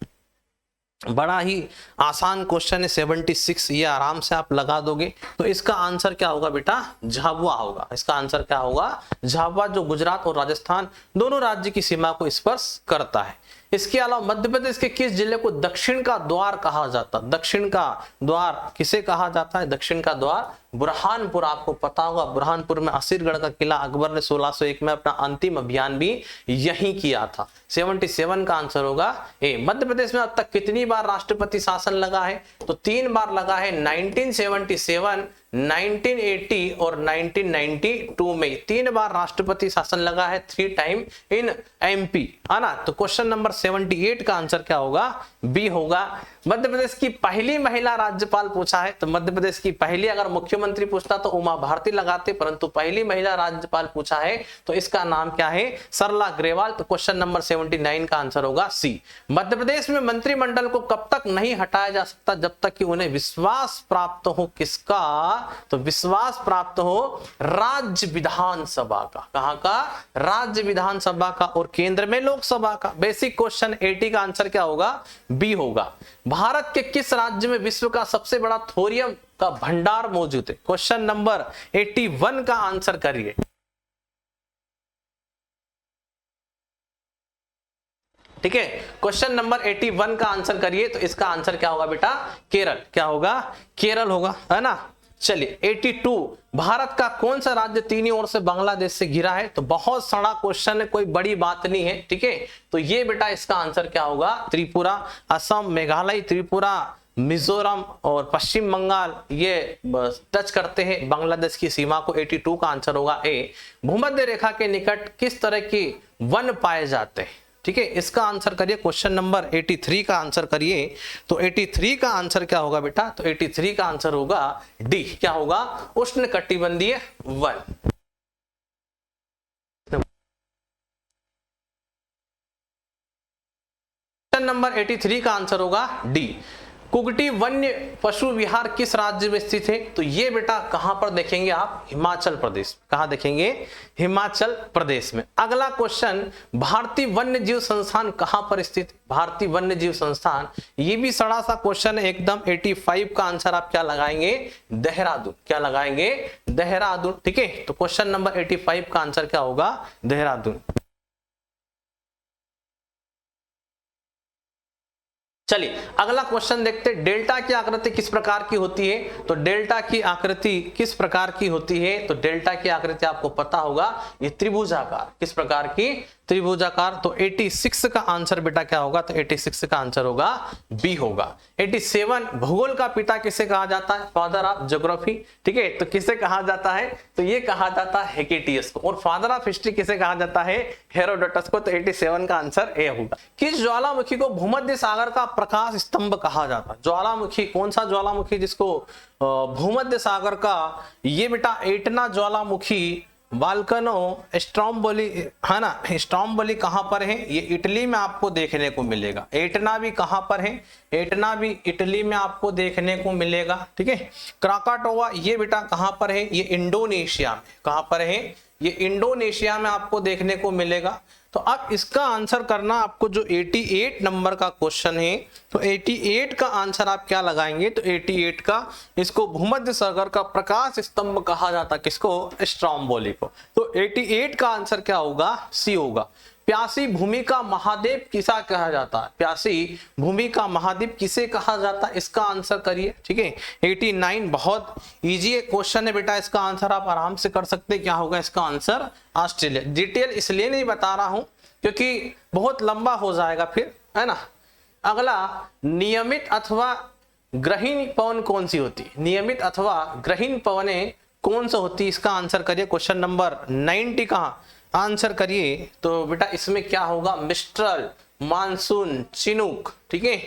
बड़ा ही आसान क्वेश्चन है। 76 ये आराम से आप लगा दोगे। तो इसका आंसर क्या होगा बेटा? झाबुआ होगा। इसका आंसर क्या होगा? झाबुआ, जो गुजरात और राजस्थान दोनों राज्य की सीमा को स्पर्श करता है। इसके अलावा मध्य प्रदेश के किस जिले को दक्षिण का द्वार कहा जाता है? दक्षिण का द्वार किसे कहा जाता है? दक्षिण का द्वार बुरहानपुर, आपको पता होगा बुरहानपुर में असीरगढ़ का किला अकबर ने 1601 में अपना अंतिम अभियान भी यही किया था। 77 का आंसर होगा ए। मध्य प्रदेश में अब तक कितनी बार राष्ट्रपति शासन लगा है? तो 3 बार लगा है, 1977, 1980 और 1992 में 3 बार राष्ट्रपति शासन लगा है, 3 टाइम इन एमपी, है ना। तो क्वेश्चन नंबर 78 का आंसर क्या होगा? बी होगा। मध्य प्रदेश की पहली महिला राज्यपाल पूछा है, तो मध्य प्रदेश की पहली, अगर मुख्यमंत्री पूछता तो उमा भारती लगाते, परंतु पहली महिला राज्यपाल पूछा है तो इसका नाम क्या है? सरला ग्रेवाल। तो क्वेश्चन नंबर 79 का आंसर होगा सी। मध्य प्रदेश में मंत्रिमंडल को कब तक नहीं हटाया जा सकता? जब तक कि उन्हें विश्वास प्राप्त हो। किसका? तो विश्वास प्राप्त हो राज्य विधानसभा का। कहां का? राज्य विधानसभा का, और केंद्र में लोकसभा का। बेसिक क्वेश्चन 80 का आंसर क्या होगा? बी होगा। भारत के किस राज्य में विश्व का सबसे बड़ा थोरियम का भंडार मौजूद है? क्वेश्चन नंबर 81 का आंसर करिए। ठीक है, क्वेश्चन नंबर 81 का आंसर करिए। तो इसका आंसर क्या होगा बेटा? केरल। क्या होगा? केरल होगा, है ना। चलिए 82, भारत का कौन सा राज्य तीनों ओर से बांग्लादेश से घिरा है? तो बहुत सड़ा क्वेश्चन है, कोई बड़ी बात नहीं है। ठीक है, तो ये बेटा इसका आंसर क्या होगा? त्रिपुरा। असम, मेघालय, त्रिपुरा, मिजोरम और पश्चिम बंगाल ये टच करते हैं बांग्लादेश की सीमा को। 82 का आंसर होगा ए। भूमध्य रेखा के निकट किस तरह के वन पाए जाते हैं? ठीक है, इसका आंसर करिए। क्वेश्चन नंबर 83 का आंसर करिए। तो 83 का आंसर क्या होगा बेटा? तो 83 का आंसर होगा डी। क्या होगा? उष्णकटिबंधीय वन। क्वेश्चन नंबर 83 का आंसर होगा डी। कुगटी वन्य पशु विहार किस राज्य में स्थित है? तो ये बेटा कहां पर देखेंगे आप? हिमाचल प्रदेश। कहां देखेंगे? हिमाचल प्रदेश में। अगला क्वेश्चन, भारतीय वन्य जीव संस्थान कहां पर स्थित है? भारतीय वन्य जीव संस्थान, ये भी सड़ा सा क्वेश्चन है एकदम। 85 का आंसर आप क्या लगाएंगे? देहरादून। क्या लगाएंगे? देहरादून। ठीक है, तो क्वेश्चन नंबर 85 का आंसर क्या होगा? देहरादून। चलिए अगला क्वेश्चन देखते हैं। डेल्टा की आकृति किस प्रकार की होती है? तो डेल्टा की आकृति किस प्रकार की होती है? तो डेल्टा की आकृति आपको पता होगा, ये त्रिभुजाकार। किस प्रकार की? त्रिभुजाकार। तो 86 का आंसर बेटा क्या होगा? तो 86 का आंसर होगा बी होगा। 87, भूगोल का पिता किसे कहा जाता है? Father of geography. ठीक है, तो किसे कहा जाता है? तो ये कहा जाता है हेकेटियस को। और फादर ऑफ हिस्ट्री किसे कहा जाता है? हेरोडोटस को। तो 87 का आंसर ए होगा। किस ज्वालामुखी को भूमध्य सागर का प्रकाश स्तंभ कहा जाता है? ज्वालामुखी, कौन सा ज्वालामुखी जिसको भूमध्य सागर का? ये बेटा एटना ज्वालामुखी, बाल्कनो, स्ट्रोम्बोली, है ना। स्ट्रोम्बोली कहां पर है? ये इटली में आपको देखने को मिलेगा। एटना भी कहां पर है? एटना भी इटली में आपको देखने को मिलेगा। ठीक है, क्राकाटोवा ये बेटा कहां पर है? ये इंडोनेशिया में। कहां पर है? ये इंडोनेशिया में आपको देखने को मिलेगा। तो अब इसका आंसर करना आपको, जो 88 नंबर का क्वेश्चन है, तो 88 का आंसर आप क्या लगाएंगे? तो 88 का, इसको भूमध्य सागर का प्रकाश स्तंभ कहा जाता है। किसको? स्ट्रोम्बोली को। तो 88 का आंसर क्या होगा? सी होगा। प्यासी भूमि का महाद्वीप किसा कहा जाता है? प्यासी भूमि का महाद्वीप किसे कहा जाता है? इसका आंसर करिए। ठीक है, 89 बहुत इजी क्वेश्चन है बेटा, इसका आंसर आप आराम से कर सकते हैं। क्या होगा इसका आंसर? ऑस्ट्रेलिया। डिटेल इसलिए नहीं बता रहा हूं क्योंकि बहुत लंबा हो जाएगा फिर, है ना। अगला, नियमित अथवा ग्रहीण पवन कौन सी होती है? नियमित अथवा ग्रहीण पवनें कौन सा होती है? इसका आंसर करिए। क्वेश्चन नंबर 90 का आंसर करिए। तो बेटा इसमें क्या होगा? Mistral, monsoon, Chinook. ठीक है,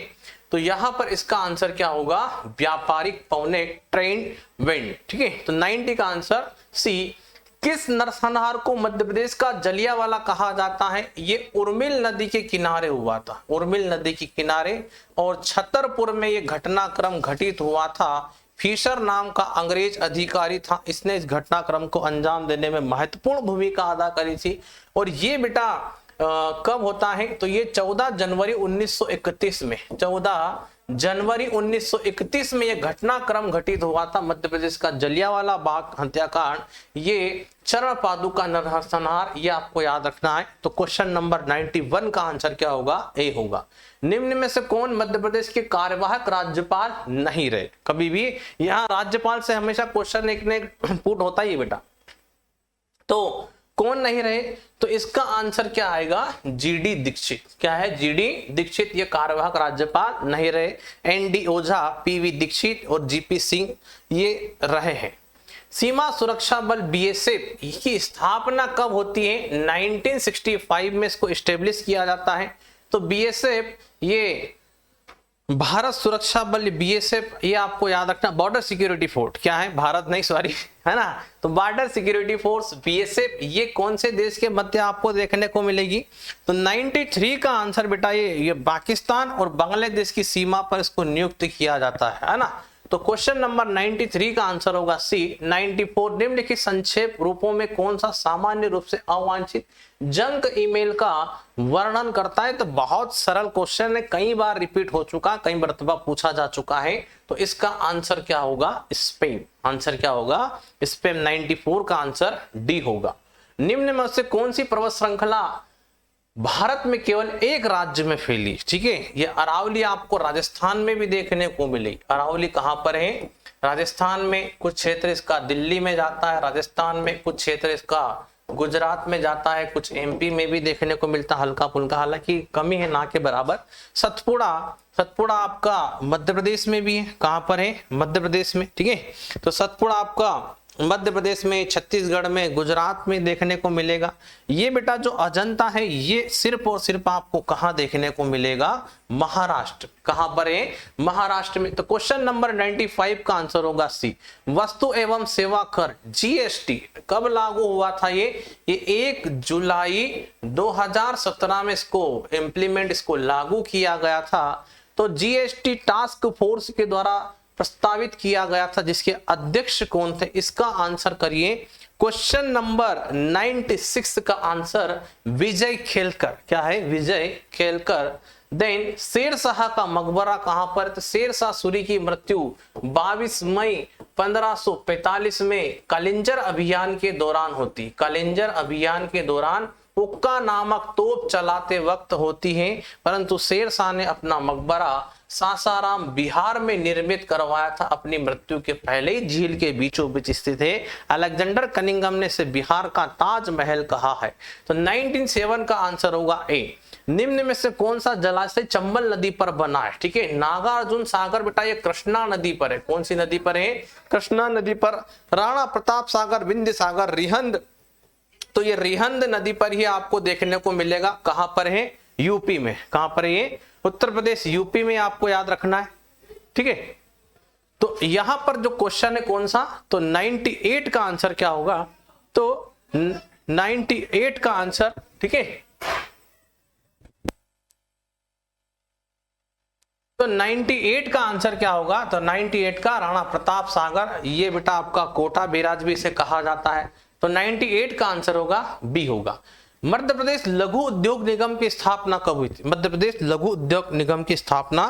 तो यहां पर इसका आंसर क्या होगा? व्यापारिक पवने, ट्रेंड विंड। ठीक है, तो 90 का आंसर सी। किस नरसंहार को मध्य प्रदेश का जलियांवाला कहा जाता है? ये उर्मिल नदी के किनारे हुआ था। उर्मिल नदी के किनारे, और छतरपुर में ये घटनाक्रम घटित हुआ था। फिशर नाम का अंग्रेज अधिकारी था, इसने इस घटनाक्रम को अंजाम देने में महत्वपूर्ण भूमिका अदा करी थी। और ये बेटा कब होता है, तो ये 14 जनवरी 1931 में, 14 जनवरी 1931 में यह घटनाक्रम घटित हुआ था। मध्य प्रदेश का जलियांवाला बाग हत्याकांड, ये चरण पादुका नरसंहार, ये आपको याद रखना है। तो क्वेश्चन नंबर 91 का आंसर क्या होगा, ए होगा। निम्न में से कौन मध्य प्रदेश के कार्यवाहक राज्यपाल नहीं रहे? कभी भी यहाँ राज्यपाल से हमेशा क्वेश्चन एक ने पुट होता ही बेटा, तो कौन नहीं रहे? तो इसका आंसर क्या आएगा, जीडी दीक्षित। क्या है, जीडी दीक्षित ये कार्यवाहक राज्यपाल नहीं रहे। एनडी ओझा, पीवी दीक्षित और जीपी सिंह ये रहे हैं। सीमा सुरक्षा बल बीएसएफ की स्थापना कब होती है? 1965 में इसको एस्टेब्लिश किया जाता है। तो बीएसएफ ये भारत सुरक्षा बल, बीएसएफ ये आपको याद रखना, बॉर्डर सिक्योरिटी फोर्स, क्या है, भारत नहीं सॉरी, है ना, तो बॉर्डर सिक्योरिटी फोर्स बीएसएफ ये कौन से देश के मध्य आपको देखने को मिलेगी? तो 93 का आंसर बेटा ये पाकिस्तान और बांग्लादेश की सीमा पर इसको नियुक्त किया जाता है ना। तो क्वेश्चन नंबर 93 का आंसर होगा सी। 94 निम्नलिखित संक्षेप रूपों में कौन सा सामान्य रूप से अवांछित जंक ईमेल का वर्णन करता है? तो बहुत सरल क्वेश्चन है, कई बार रिपीट हो चुका, कई मरतबा पूछा जा चुका है। तो इसका आंसर क्या होगा, स्पैम। आंसर क्या होगा, स्पैम। 94 का आंसर डी होगा। निम्न में से कौन सी पर्वत श्रृंखला भारत में केवल एक राज्य में फैली? ठीक है, ये अरावली आपको राजस्थान में भी देखने को मिली। अरावली कहां पर है, राजस्थान में, कुछ क्षेत्र इसका दिल्ली में जाता है, राजस्थान में, कुछ क्षेत्र इसका गुजरात में जाता है, कुछ एमपी में भी देखने को मिलता है हल्का फुल्का, हालांकि कमी है ना के बराबर। सतपुड़ा आपका मध्य प्रदेश में भी है। कहां पर है, मध्य प्रदेश में, ठीक है। तो सतपुड़ा आपका मध्य प्रदेश में, छत्तीसगढ़ में, गुजरात में देखने को मिलेगा। ये बेटा जो अजंता है ये सिर्फ और सिर्फ आपको कहां देखने को मिलेगा, महाराष्ट्र। कहां पर है, महाराष्ट्र में। तो क्वेश्चन नंबर 95 का आंसर होगा सी। वस्तु एवं सेवा कर जीएसटी कब लागू हुआ था? ये 1 जुलाई 2017 में इसको इम्प्लीमेंट, इसको लागू किया गया था। तो जीएसटी टास्क फोर्स के द्वारा प्रस्तावित किया गया था, जिसके अध्यक्ष कौन थे? इसका आंसर करिए। क्वेश्चन नंबर 96 का आंसर विजय खेलकर। क्या है, विजय खेलकर। देन शेरशाह का मकबरा कहां पर? तो शेरशाह सूरी की मृत्यु 22 मई 1545 में कलिंजर अभियान के दौरान होती। कलिंजर अभियान के दौरान उक्का नामक तोप चलाते वक्त होती है, परंतु शेरशाह ने अपना मकबरा सासाराम बिहार में निर्मित करवाया था अपनी मृत्यु के पहले ही। झील के बीचों बीच स्थित है। अलेक्जेंडर कनिंघम ने इसे बिहार का ताजमहल कहा है। तो 97 का आंसर होगा ए। निम्न में से कौन सा जलाशय चंबल नदी पर बना है? ठीक है, नागार्जुन सागर बेटा ये कृष्णा नदी पर है। कौन सी नदी पर है? कृष्णा नदी पर। राणा प्रताप सागर, विंध्य सागर, रिहंद, तो ये रिहंद नदी पर ही आपको देखने को मिलेगा। कहां पर है? यूपी में। कहां पर है ये? उत्तर प्रदेश, यूपी में आपको याद रखना है, ठीक है। तो यहां पर जो क्वेश्चन है कौन सा, तो 98 का आंसर क्या होगा? तो 98 का आंसर, ठीक है, तो 98 का आंसर क्या होगा? तो 98 का राणा प्रताप सागर, ये बेटा आपका कोटा बैराज भी इसे कहा जाता है। तो 98 का आंसर होगा बी होगा। मध्य प्रदेश लघु उद्योग निगम की स्थापना कब हुई थी? मध्य प्रदेश लघु उद्योग निगम की स्थापना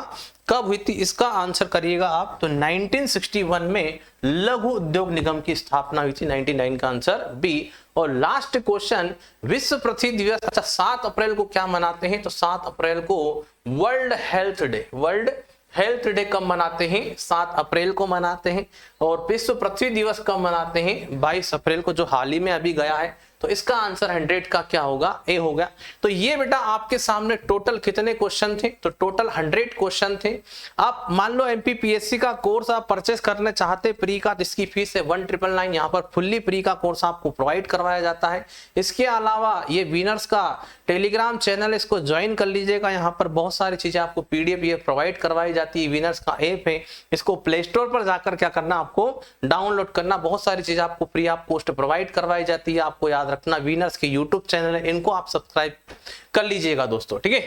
कब हुई थी? इसका आंसर करिएगा आप। तो 1961 में लघु उद्योग निगम की स्थापना हुई थी। 99 का आंसर बी। और लास्ट क्वेश्चन, विश्व पृथ्वी दिवस, अच्छा 7 अप्रैल को क्या मनाते हैं? तो 7 अप्रैल को world health day. World health day कब मनाते हैं? 7 अप्रैल को मनाते हैं। और विश्व पृथ्वी दिवस कब मनाते हैं? 22 अप्रैल को, जो हाल ही में अभी गया है। तो इसका आंसर 100 का क्या होगा? ए हो गया। तो ये बेटा आपके सामने टोटल कितने क्वेश्चन थे? तो टोटल 100 क्वेश्चन थे। आप मान लो एमपीपीएससी का कोर्स आप परचेस करना चाहते प्री का, तो इसकी फीस है 1999। यहाँ पर फुल्ली प्री का कोर्स आपको प्रोवाइड करवाया जाता है। इसके अलावा ये विनर्स का टेलीग्राम चैनल, इसको ज्वाइन कर लीजिएगा। यहाँ पर बहुत सारी चीजें आपको पीडीएफ ये प्रोवाइड करवाई जाती है। विनर्स का ऐप है, इसको प्ले स्टोर पर जाकर क्या करना, आपको डाउनलोड करना। बहुत सारी चीजें आपको फ्री ऑफ कॉस्ट प्रोवाइड करवाई जाती है। आपको याद रखना विनर्स के यूट्यूब चैनल है, इनको आप सब्सक्राइब कर लीजिएगा दोस्तों, ठीक है।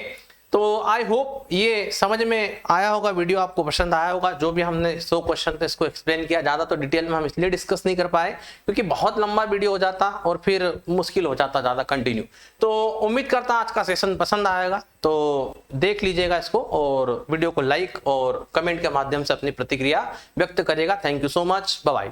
तो आई होप ये समझ में आया होगा, वीडियो आपको पसंद आया होगा। जो भी हमने 100 क्वेश्चन थे इसको एक्सप्लेन किया, ज़्यादा तो डिटेल में हम इसलिए डिस्कस नहीं कर पाए क्योंकि बहुत लंबा वीडियो हो जाता और फिर मुश्किल हो जाता ज़्यादा कंटिन्यू। तो उम्मीद करता आज का सेशन पसंद आएगा, तो देख लीजिएगा इसको और वीडियो को लाइक और कमेंट के माध्यम से अपनी प्रतिक्रिया व्यक्त करिएगा। Thank you so much, bye bye.